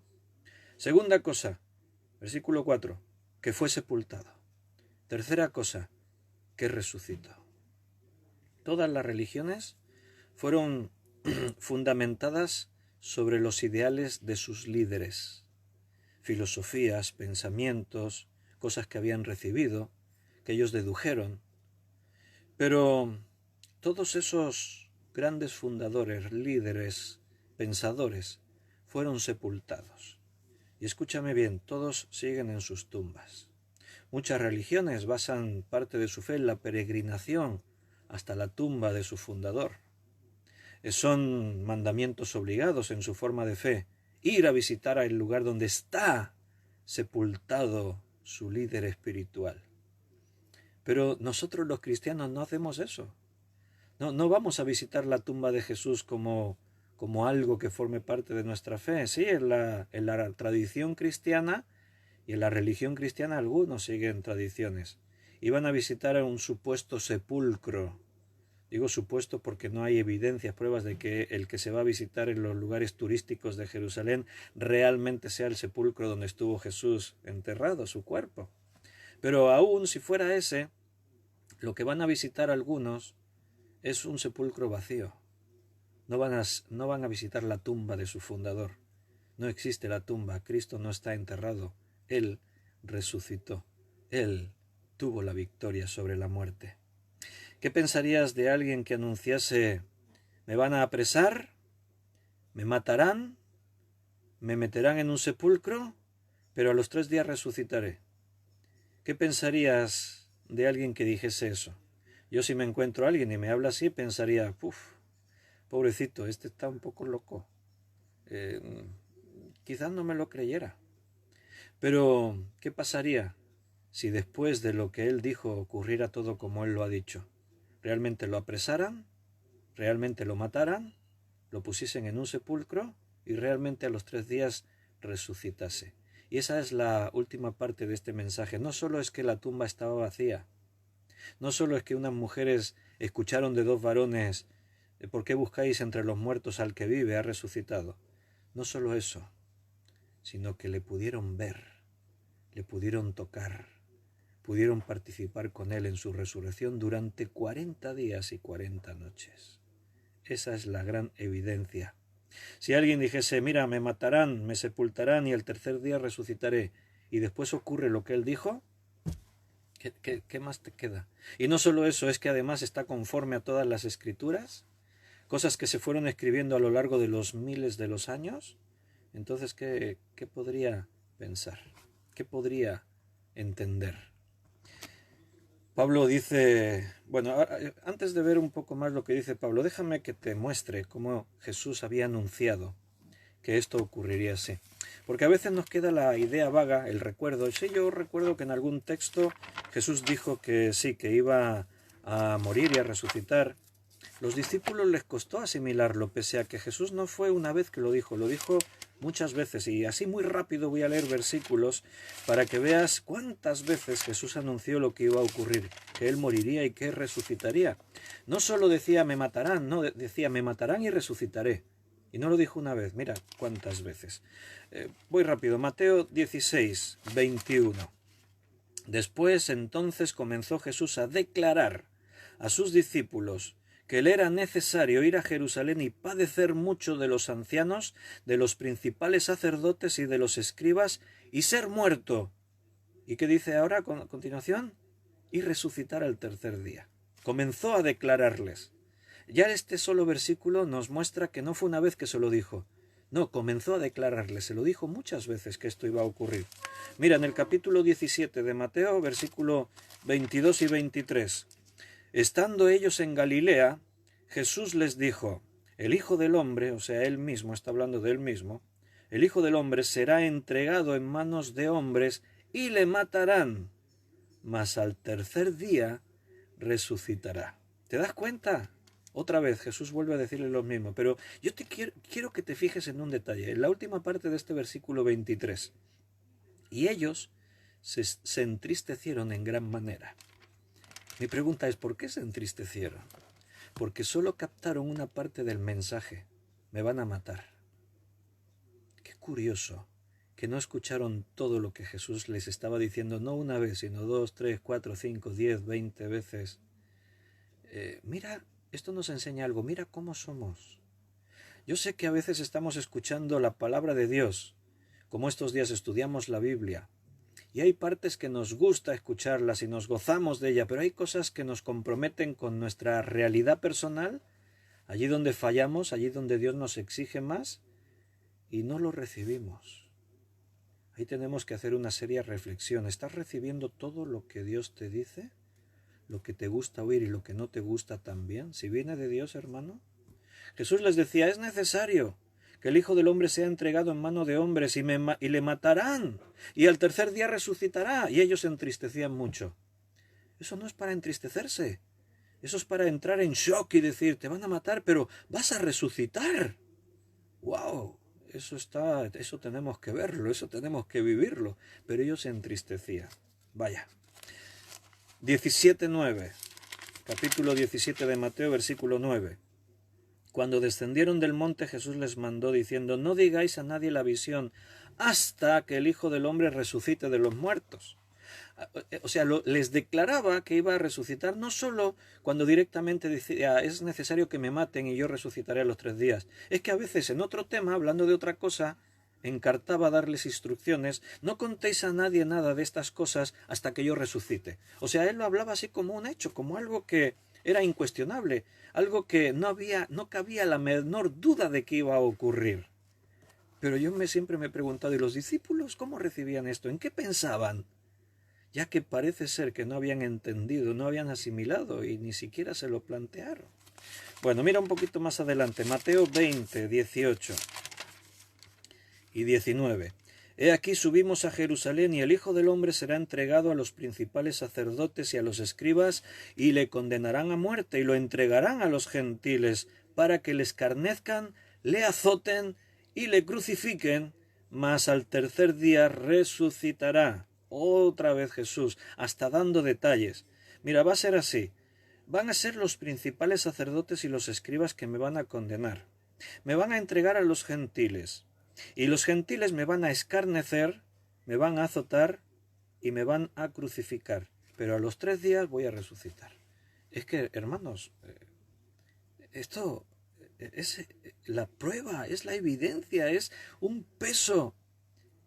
Segunda cosa, versículo 4, que fue sepultado. Tercera cosa, que resucitó. Todas las religiones fueron fundamentadas sobre los ideales de sus líderes, filosofías, pensamientos, cosas que habían recibido, que ellos dedujeron. Pero todos esos grandes fundadores, líderes, pensadores, fueron sepultados. Y escúchame bien, todos siguen en sus tumbas. Muchas religiones basan parte de su fe en la peregrinación hasta la tumba de su fundador. Son mandamientos obligados en su forma de fe. Ir a visitar el lugar donde está sepultado su líder espiritual. Pero nosotros los cristianos no hacemos eso. No vamos a visitar la tumba de Jesús como algo que forme parte de nuestra fe. Sí, en la tradición cristiana y en la religión cristiana algunos siguen tradiciones. Iban a visitar un supuesto sepulcro. Digo supuesto porque no hay evidencias, pruebas de que el que se va a visitar en los lugares turísticos de Jerusalén realmente sea el sepulcro donde estuvo Jesús enterrado, su cuerpo. Pero aún si fuera ese, lo que van a visitar algunos es un sepulcro vacío. No van a visitar la tumba de su fundador. No existe la tumba, Cristo no está enterrado. Él resucitó. Él tuvo la victoria sobre la muerte. ¿Qué pensarías de alguien que anunciase, me van a apresar, me matarán, me meterán en un sepulcro, pero a los 3 días resucitaré? ¿Qué pensarías de alguien que dijese eso? Yo si me encuentro a alguien y me habla así, pensaría, pobrecito, este está un poco loco. Quizás no me lo creyera. Pero, ¿qué pasaría si después de lo que él dijo ocurriera todo como él lo ha dicho? ¿Realmente lo apresaran? ¿Realmente lo mataran? ¿Lo pusiesen en un sepulcro? Y realmente a los 3 días resucitase. Y esa es la última parte de este mensaje. No solo es que la tumba estaba vacía, No solo es que unas mujeres escucharon de dos varones, ¿por qué buscáis entre los muertos al que vive? Ha resucitado. No solo eso, sino que le pudieron ver, le pudieron tocar, pudieron participar con él en su resurrección durante 40 días y 40 noches. Esa es la gran evidencia. Si alguien dijese, mira, me matarán, me sepultarán y el tercer día resucitaré, y después ocurre lo que él dijo, ¿qué más te queda? Y no solo eso, es que además está conforme a todas las escrituras, cosas que se fueron escribiendo a lo largo de los miles de los años. Entonces, ¿qué podría pensar? ¿Qué podría entender? Pablo dice, bueno, antes de ver un poco más lo que dice Pablo, déjame que te muestre cómo Jesús había anunciado que esto ocurriría así. Porque a veces nos queda la idea vaga, el recuerdo. Sí, yo recuerdo que en algún texto Jesús dijo que sí, que iba a morir y a resucitar. Los discípulos les costó asimilarlo, pese a que Jesús no fue una vez que lo dijo muchas veces. Y así muy rápido voy a leer versículos para que veas cuántas veces Jesús anunció lo que iba a ocurrir, que él moriría y que resucitaría. No solo decía me matarán, no, decía me matarán y resucitaré. Y no lo dijo una vez, mira cuántas veces. Voy rápido, Mateo 16, 21. Después entonces comenzó Jesús a declarar a sus discípulos que le era necesario ir a Jerusalén y padecer mucho de los ancianos, de los principales sacerdotes y de los escribas, y ser muerto. ¿Y qué dice ahora a continuación? Y resucitar al tercer día. Comenzó a declararles. Ya este solo versículo nos muestra que no fue una vez que se lo dijo. No, comenzó a declararles, se lo dijo muchas veces que esto iba a ocurrir. Mira, en el capítulo 17 de Mateo, versículo 22 y 23. Estando ellos en Galilea, Jesús les dijo, el Hijo del Hombre, o sea, él mismo, está hablando de él mismo, el Hijo del Hombre será entregado en manos de hombres y le matarán, mas al tercer día resucitará. ¿Te das cuenta? Otra vez Jesús vuelve a decirle lo mismo, pero yo quiero que te fijes en un detalle, en la última parte de este versículo 23. Y ellos se entristecieron en gran manera. Mi pregunta es, ¿por qué se entristecieron? Porque solo captaron una parte del mensaje. Me van a matar. Qué curioso que no escucharon todo lo que Jesús les estaba diciendo, no una vez, sino 2, 3, 4, 5, 10, 20 veces. Mira, esto nos enseña algo, mira cómo somos. Yo sé que a veces estamos escuchando la palabra de Dios, como estos días estudiamos la Biblia, y hay partes que nos gusta escucharlas y nos gozamos de ella, pero hay cosas que nos comprometen con nuestra realidad personal, allí donde fallamos, allí donde Dios nos exige más, y no lo recibimos. Ahí tenemos que hacer una seria reflexión. ¿Estás recibiendo todo lo que Dios te dice? ¿Lo que te gusta oír y lo que no te gusta también? Si viene de Dios, hermano. Jesús les decía, es necesario que el Hijo del Hombre sea entregado en mano de hombres y le matarán, y al tercer día resucitará. Y ellos se entristecían mucho. Eso no es para entristecerse. Eso es para entrar en shock y decir, te van a matar, pero vas a resucitar. ¡Wow! Eso tenemos que verlo, eso tenemos que vivirlo. Pero ellos se entristecían. Vaya. 17:9. Capítulo 17 de Mateo, versículo 9. Cuando descendieron del monte, Jesús les mandó diciendo, no digáis a nadie la visión hasta que el Hijo del Hombre resucite de los muertos. O sea, les declaraba que iba a resucitar no solo cuando directamente decía, es necesario que me maten y yo resucitaré a los 3 días. Es que a veces en otro tema, hablando de otra cosa, encartaba darles instrucciones, no contéis a nadie nada de estas cosas hasta que yo resucite. O sea, él lo hablaba así como un hecho, como algo que era incuestionable, algo que no cabía la menor duda de que iba a ocurrir. Pero yo siempre me he preguntado, ¿y los discípulos cómo recibían esto? ¿En qué pensaban? Ya que parece ser que no habían entendido, no habían asimilado y ni siquiera se lo plantearon. Bueno, mira un poquito más adelante, Mateo 20, 18 y 19. He aquí subimos a Jerusalén y el Hijo del Hombre será entregado a los principales sacerdotes y a los escribas y le condenarán a muerte y lo entregarán a los gentiles para que le escarnezcan, le azoten y le crucifiquen, mas al tercer día resucitará. Otra vez Jesús, hasta dando detalles. Mira, va a ser así. Van a ser los principales sacerdotes y los escribas que me van a condenar. Me van a entregar a los gentiles. Y los gentiles me van a escarnecer, me van a azotar y me van a crucificar. Pero a los 3 días voy a resucitar. Es que, hermanos, esto es la prueba, es la evidencia, es un peso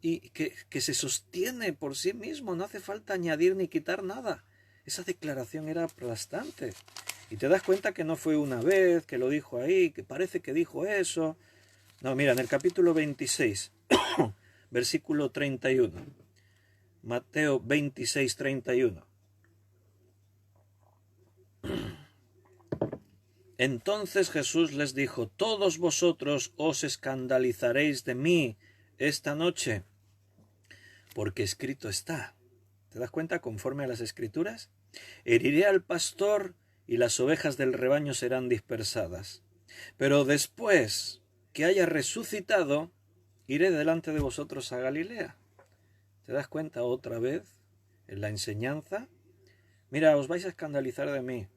y que se sostiene por sí mismo, no hace falta añadir ni quitar nada. Esa declaración era aplastante. Y te das cuenta que no fue una vez, que lo dijo ahí, que parece que dijo eso. No, mira, en el capítulo 26, versículo 31. Mateo 26, 31. Entonces Jesús les dijo, todos vosotros os escandalizaréis de mí esta noche, porque escrito está. ¿Te das cuenta? Conforme a las Escrituras. Heriré al pastor y las ovejas del rebaño serán dispersadas. Pero después que haya resucitado, iré delante de vosotros a Galilea. ¿Te das cuenta otra vez en la enseñanza? Mira, os vais a escandalizar de mí.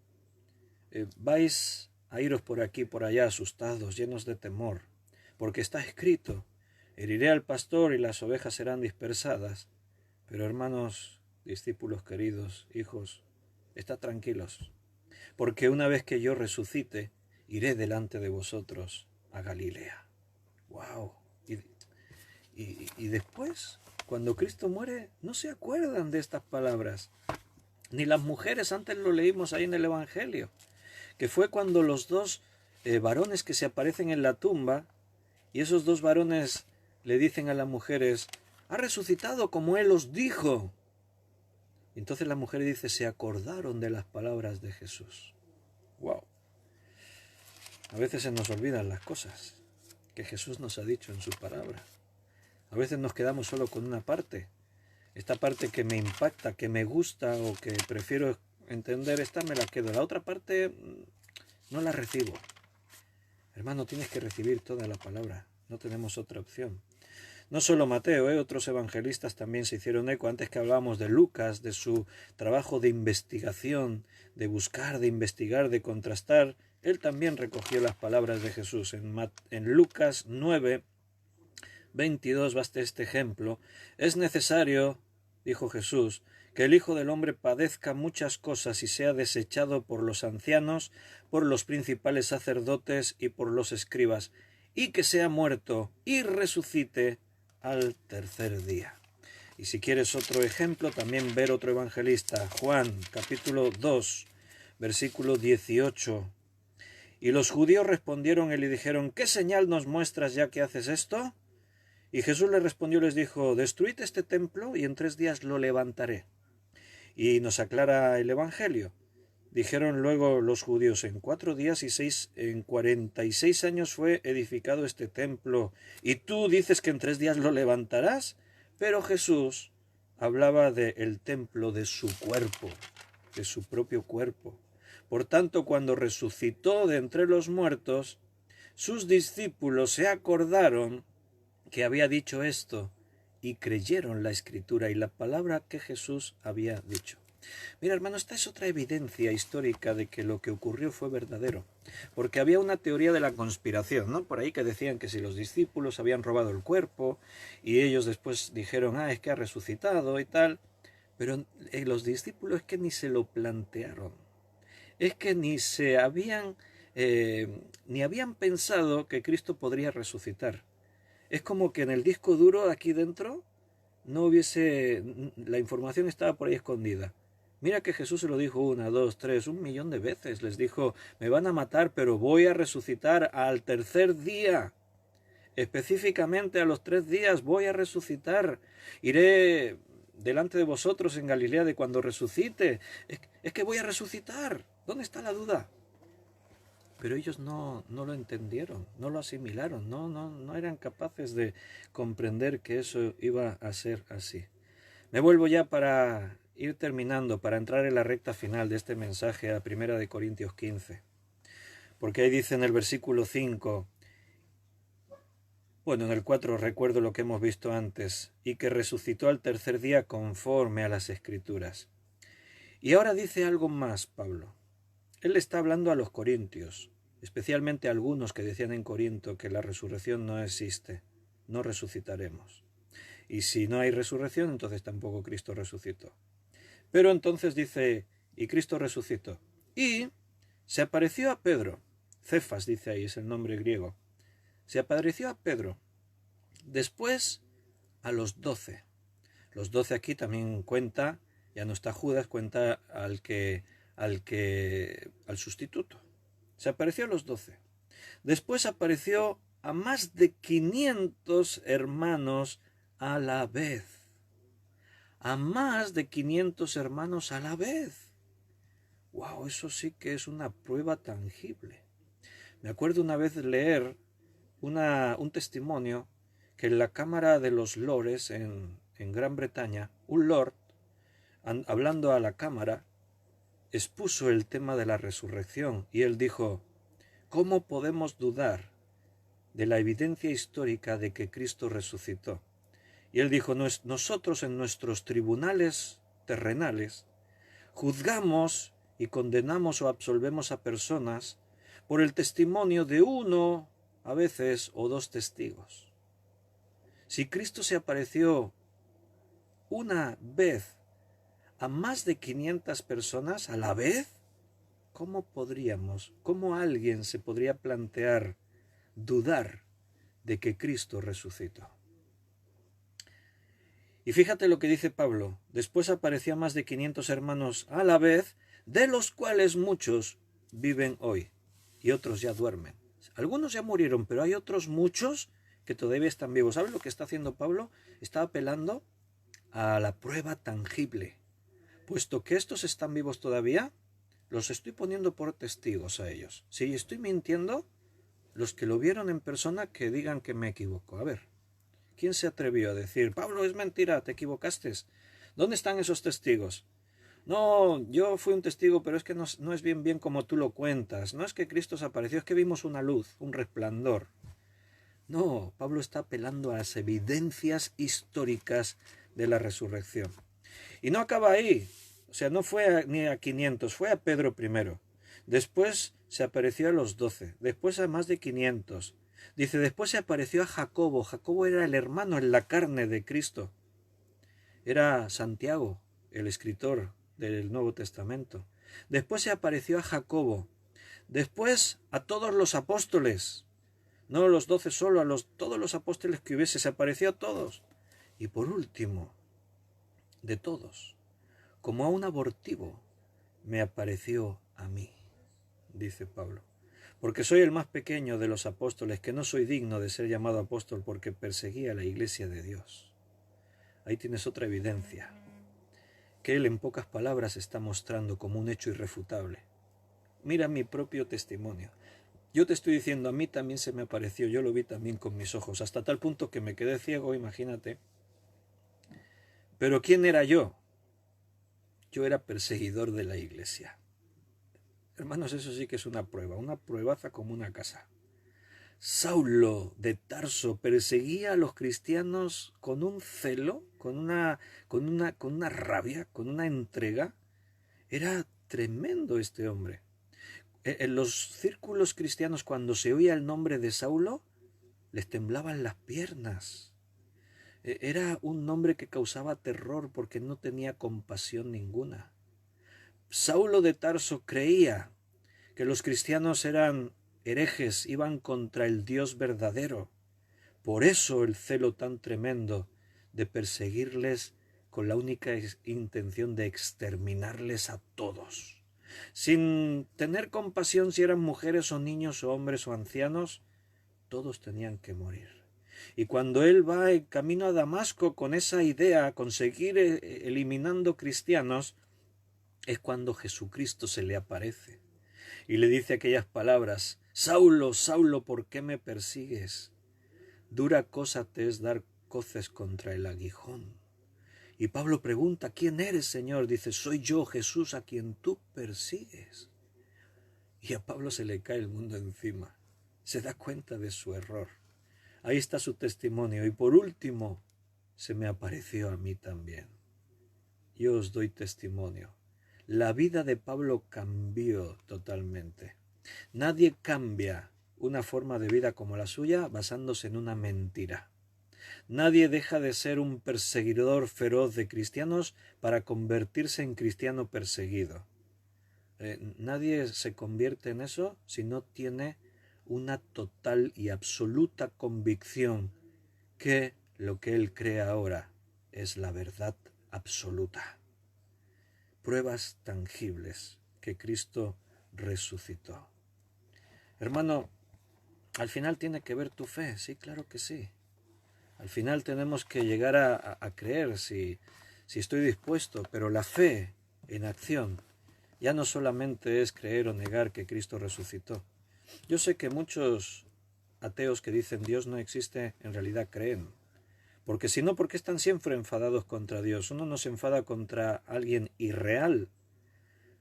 Vais a iros por aquí, por allá, asustados, llenos de temor, porque está escrito, heriré al pastor y las ovejas serán dispersadas. Pero hermanos, discípulos queridos, hijos, estad tranquilos, porque una vez que yo resucite, iré delante de vosotros a Galilea. ¡Wow! Y después, cuando Cristo muere, no se acuerdan de estas palabras. Ni las mujeres, antes lo leímos ahí en el Evangelio, que fue cuando los dos varones que se aparecen en la tumba, y esos dos varones le dicen a las mujeres, ha resucitado como Él os dijo. Entonces la mujer dice, se acordaron de las palabras de Jesús. ¡Wow! A veces se nos olvidan las cosas que Jesús nos ha dicho en su palabra. A veces nos quedamos solo con una parte. Esta parte que me impacta, que me gusta o que prefiero entender, esta me la quedo. La otra parte no la recibo. Hermano, tienes que recibir toda la palabra. No tenemos otra opción. No solo Mateo, otros evangelistas también se hicieron eco. Antes que hablábamos de Lucas, de su trabajo de investigación, de buscar, de investigar, de contrastar, él también recogió las palabras de Jesús. En Lucas 9, 22 basta este ejemplo. Es necesario, dijo Jesús, que el Hijo del Hombre padezca muchas cosas y sea desechado por los ancianos, por los principales sacerdotes y por los escribas, y que sea muerto y resucite al tercer día. Y si quieres otro ejemplo, también ver otro evangelista, Juan, capítulo 2, versículo 18. Y los judíos respondieron y le dijeron, ¿qué señal nos muestras ya que haces esto? Y Jesús les respondió y les dijo, destruid este templo y en 3 días lo levantaré. Y nos aclara el Evangelio. Dijeron luego los judíos, en 4 días en 46 años fue edificado este templo, y tú dices que en 3 días lo levantarás. Pero Jesús hablaba del templo de su cuerpo, de su propio cuerpo. Por tanto, cuando resucitó de entre los muertos, sus discípulos se acordaron que había dicho esto y creyeron la escritura y la palabra que Jesús había dicho. Mira, hermano, esta es otra evidencia histórica de que lo que ocurrió fue verdadero, porque había una teoría de la conspiración, ¿no? Por ahí que decían que si los discípulos habían robado el cuerpo y ellos después dijeron, es que ha resucitado y tal, pero los discípulos es que ni se lo plantearon, es que ni habían pensado que Cristo podría resucitar. Es como que en el disco duro aquí dentro la información estaba por ahí escondida. Mira que Jesús se lo dijo 1, 2, 3, 1.000.000 de veces. Les dijo, me van a matar, pero voy a resucitar al tercer día. Específicamente a los 3 días voy a resucitar. Iré delante de vosotros en Galilea de cuando resucite. Es que voy a resucitar. ¿Dónde está la duda? Pero ellos no lo entendieron, no lo asimilaron, no eran capaces de comprender que eso iba a ser así. Me vuelvo ya para ir terminando, para entrar en la recta final de este mensaje a 1 Corintios 15. Porque ahí dice en el versículo 5, en el 4 recuerdo lo que hemos visto antes, y que resucitó al tercer día conforme a las Escrituras. Y ahora dice algo más Pablo. Él está hablando a los corintios, especialmente a algunos que decían en Corinto que la resurrección no existe, no resucitaremos. Y si no hay resurrección, entonces tampoco Cristo resucitó. Pero entonces dice, y Cristo resucitó. Y se apareció a Pedro. Cefas dice ahí, es el nombre griego. Se apareció a Pedro. Después a los 12. Los 12 aquí también cuenta, ya no está Judas, cuenta al sustituto. Se apareció a los 12. Después apareció a más de 500 hermanos a la vez. A más de 500 hermanos a la vez. ¡Wow! Eso sí que es una prueba tangible. Me acuerdo una vez leer un testimonio que en la Cámara de los Lores en Gran Bretaña, un lord, hablando a la Cámara, expuso el tema de la resurrección y él dijo, ¿cómo podemos dudar de la evidencia histórica de que Cristo resucitó? Y él dijo, nosotros en nuestros tribunales terrenales juzgamos y condenamos o absolvemos a personas por el testimonio de uno, a veces, o dos testigos. Si Cristo se apareció una vez a más de 500 personas a la vez, cómo alguien se podría plantear dudar de que Cristo resucitó? Y fíjate lo que dice Pablo, después apareció a más de 500 hermanos a la vez, de los cuales muchos viven hoy y otros ya duermen. Algunos ya murieron, pero hay otros muchos que todavía están vivos. ¿Sabes lo que está haciendo Pablo? Está apelando a la prueba tangible. Puesto que estos están vivos todavía, los estoy poniendo por testigos a ellos. Si estoy mintiendo, los que lo vieron en persona que digan que me equivoco. A ver, ¿quién se atrevió a decir, Pablo, es mentira, te equivocaste? ¿Dónde están esos testigos? No, yo fui un testigo, pero es que no es bien como tú lo cuentas. No es que Cristo se apareció, es que vimos una luz, un resplandor. No, Pablo está apelando a las evidencias históricas de la resurrección. Y no acaba ahí. O sea, no fue ni a 500, fue a Pedro primero. Después se apareció a los 12, después a más de 500. Dice, después se apareció a Jacobo. Jacobo era el hermano en la carne de Cristo. Era Santiago, el escritor del Nuevo Testamento. Después se apareció a Jacobo. Después a todos los apóstoles. No los 12 solo, todos los apóstoles que hubiese, se apareció a todos. Y por último, de todos, como a un abortivo, me apareció a mí, dice Pablo. Porque soy el más pequeño de los apóstoles, que no soy digno de ser llamado apóstol porque perseguía a la iglesia de Dios. Ahí tienes otra evidencia, que él en pocas palabras está mostrando como un hecho irrefutable. Mira mi propio testimonio. Yo te estoy diciendo, a mí también se me apareció, yo lo vi también con mis ojos, hasta tal punto que me quedé ciego, imagínate. Pero ¿quién era yo? Yo era perseguidor de la iglesia. Hermanos, eso sí que es una pruebaza como una casa. Saulo de Tarso perseguía a los cristianos con un celo, con una rabia, con una entrega. Era tremendo este hombre. En los círculos cristianos, cuando se oía el nombre de Saulo, les temblaban las piernas. Era un nombre que causaba terror porque no tenía compasión ninguna. Saulo de Tarso creía que los cristianos eran herejes, iban contra el Dios verdadero. Por eso el celo tan tremendo de perseguirles con la única intención de exterminarles a todos. Sin tener compasión si eran mujeres o niños o hombres o ancianos, todos tenían que morir. Y cuando él va en camino a Damasco con esa idea, conseguir eliminando cristianos, es cuando Jesucristo se le aparece y le dice aquellas palabras, Saulo, Saulo, ¿por qué me persigues? Dura cosa te es dar coces contra el aguijón. Y Pablo pregunta, ¿quién eres, Señor? Dice, soy yo, Jesús, a quien tú persigues. Y a Pablo se le cae el mundo encima. Se da cuenta de su error. Ahí está su testimonio. Y por último, se me apareció a mí también. Yo os doy testimonio. La vida de Pablo cambió totalmente. Nadie cambia una forma de vida como la suya basándose en una mentira. Nadie deja de ser un perseguidor feroz de cristianos para convertirse en cristiano perseguido. Nadie se convierte en eso si no tiene una total y absoluta convicción que lo que él cree ahora es la verdad absoluta. Pruebas tangibles que Cristo resucitó. Hermano, al final tiene que ver tu fe, sí, claro que sí. Al final tenemos que llegar a creer si estoy dispuesto, pero la fe en acción ya no solamente es creer o negar que Cristo resucitó. Yo sé que muchos ateos que dicen Dios no existe, en realidad creen. Porque si no, ¿por qué están siempre enfadados contra Dios? Uno no se enfada contra alguien irreal.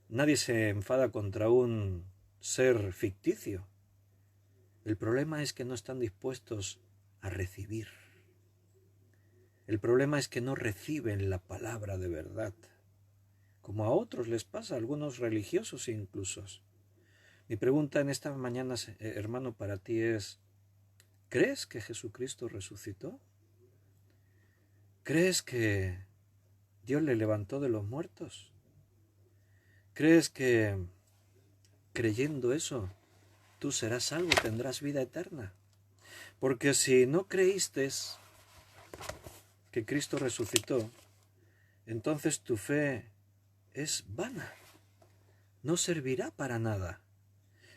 Nadie se enfada contra un ser ficticio. El problema es que no están dispuestos a recibir. El problema es que no reciben la palabra de verdad, como a otros les pasa, a algunos religiosos incluso. Mi pregunta en esta mañana, hermano, para ti es, ¿crees que Jesucristo resucitó? ¿Crees que Dios le levantó de los muertos? ¿Crees que creyendo eso tú serás salvo, tendrás vida eterna? Porque si no creíste que Cristo resucitó, entonces tu fe es vana, no servirá para nada.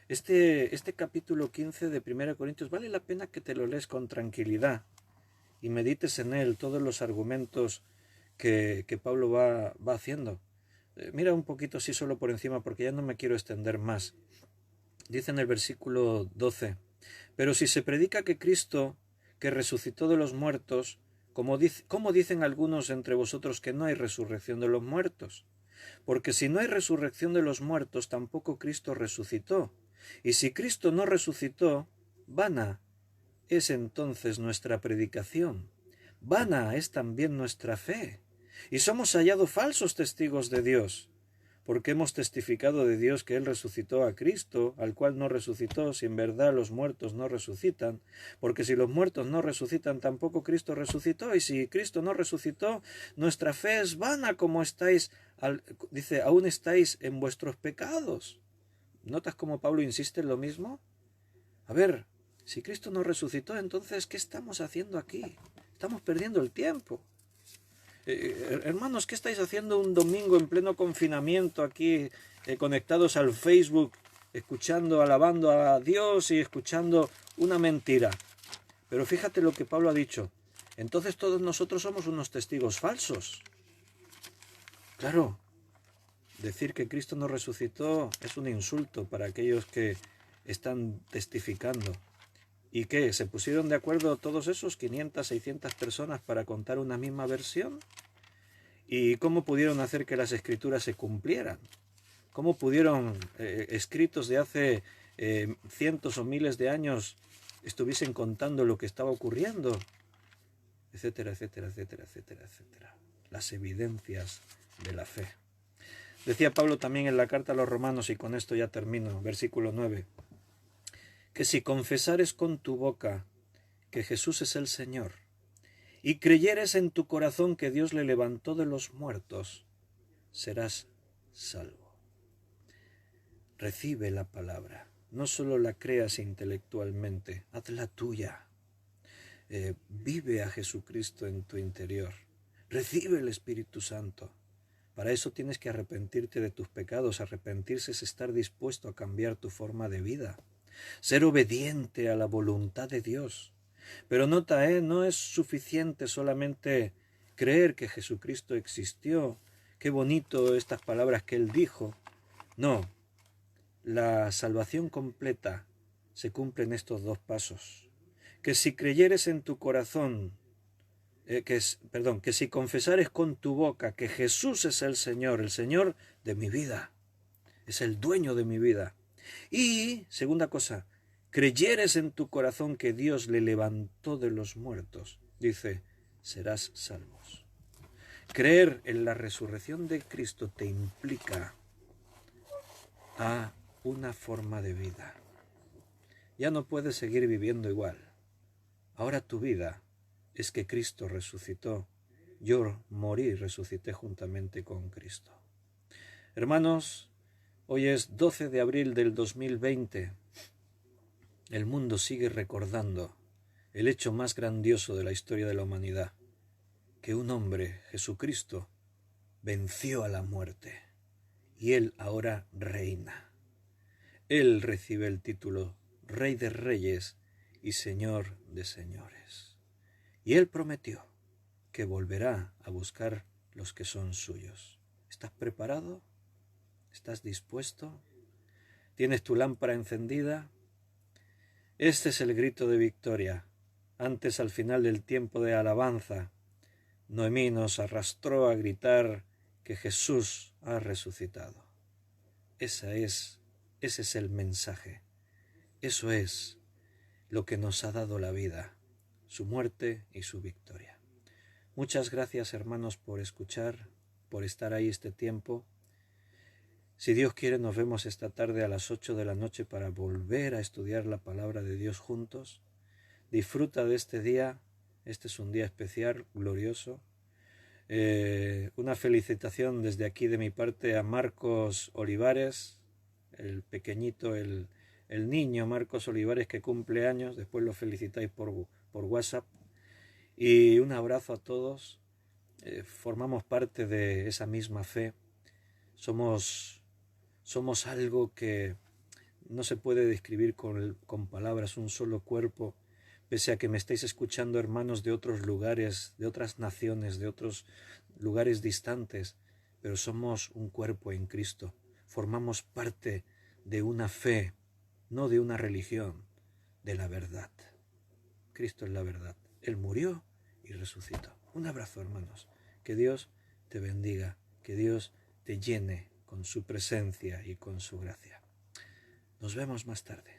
Este capítulo 15 de 1 Corintios vale la pena que te lo lees con tranquilidad y medites en él todos los argumentos que Pablo va haciendo. Mira un poquito así solo por encima porque ya no me quiero extender más. Dice en el versículo 12, pero si se predica que Cristo, que resucitó de los muertos, ¿cómo dicen algunos entre vosotros que no hay resurrección de los muertos? Porque si no hay resurrección de los muertos, tampoco Cristo resucitó. Y si Cristo no resucitó, vana es entonces nuestra predicación. Vana es también nuestra fe. Y somos hallados falsos testigos de Dios, porque hemos testificado de Dios que Él resucitó a Cristo, al cual no resucitó, si en verdad los muertos no resucitan, porque si los muertos no resucitan, tampoco Cristo resucitó, y si Cristo no resucitó, nuestra fe es vana, como estáis, dice, aún estáis en vuestros pecados. ¿Notas cómo Pablo insiste en lo mismo? A ver, si Cristo no resucitó, entonces, ¿qué estamos haciendo aquí? Estamos perdiendo el tiempo. Hermanos, ¿qué estáis haciendo un domingo en pleno confinamiento aquí, conectados al Facebook, escuchando, alabando a Dios y escuchando una mentira? Pero fíjate lo que Pablo ha dicho. Entonces todos nosotros somos unos testigos falsos. Claro, decir que Cristo no resucitó es un insulto para aquellos que están testificando. ¿Y qué? ¿Se pusieron de acuerdo todos esos 500, 600 personas para contar una misma versión? ¿Y cómo pudieron hacer que las escrituras se cumplieran? ¿Cómo pudieron escritos de hace cientos o miles de años estuviesen contando lo que estaba ocurriendo? Etcétera, etcétera, etcétera, etcétera, etcétera. Las evidencias de la fe. Decía Pablo también en la carta a los Romanos, y con esto ya termino, versículo 9, que si confesares con tu boca que Jesús es el Señor, y creyeres en tu corazón que Dios le levantó de los muertos, serás salvo. Recibe la palabra, no solo la creas intelectualmente, hazla tuya. Vive a Jesucristo en tu interior. Recibe el Espíritu Santo. Para eso tienes que arrepentirte de tus pecados. Arrepentirse es estar dispuesto a cambiar tu forma de vida. Ser obediente a la voluntad de Dios. Pero nota, no es suficiente solamente creer que Jesucristo existió. Qué bonito estas palabras que Él dijo. No, la salvación completa se cumple en estos dos pasos. Que si creyeres en tu corazón, que si confesares con tu boca que Jesús es el Señor de mi vida, es el dueño de mi vida. Y, segunda cosa, creyeres en tu corazón que Dios le levantó de los muertos, dice, serás salvos. Creer en la resurrección de Cristo te implica a una forma de vida. Ya no puedes seguir viviendo igual. Ahora tu vida es que Cristo resucitó. Yo morí y resucité juntamente con Cristo. Hermanos, hoy es 12 de abril del 2020. El mundo sigue recordando el hecho más grandioso de la historia de la humanidad, que un hombre, Jesucristo, venció a la muerte y Él ahora reina. Él recibe el título Rey de Reyes y Señor de Señores. Y Él prometió que volverá a buscar los que son suyos. ¿Estás preparado? ¿Estás dispuesto? ¿Tienes tu lámpara encendida? Este es el grito de victoria. Antes, al final del tiempo de alabanza, Noemí nos arrastró a gritar que Jesús ha resucitado. Ese es el mensaje. Eso es lo que nos ha dado la vida, su muerte y su victoria. Muchas gracias, hermanos, por escuchar, por estar ahí este tiempo. Si Dios quiere, nos vemos esta tarde a las 8 de la noche para volver a estudiar la palabra de Dios juntos. Disfruta de este día. Este es un día especial, glorioso. Una felicitación desde aquí de mi parte a Marcos Olivares, el pequeñito, el niño Marcos Olivares que cumple años. Después lo felicitáis por WhatsApp. Y un abrazo a todos. Formamos parte de esa misma fe. Somos algo que no se puede describir con palabras, un solo cuerpo, pese a que me estáis escuchando hermanos de otros lugares, de otras naciones, de otros lugares distantes, pero somos un cuerpo en Cristo. Formamos parte de una fe, no de una religión, de la verdad. Cristo es la verdad. Él murió y resucitó. Un abrazo, hermanos. Que Dios te bendiga, que Dios te llene con su presencia y con su gracia. Nos vemos más tarde.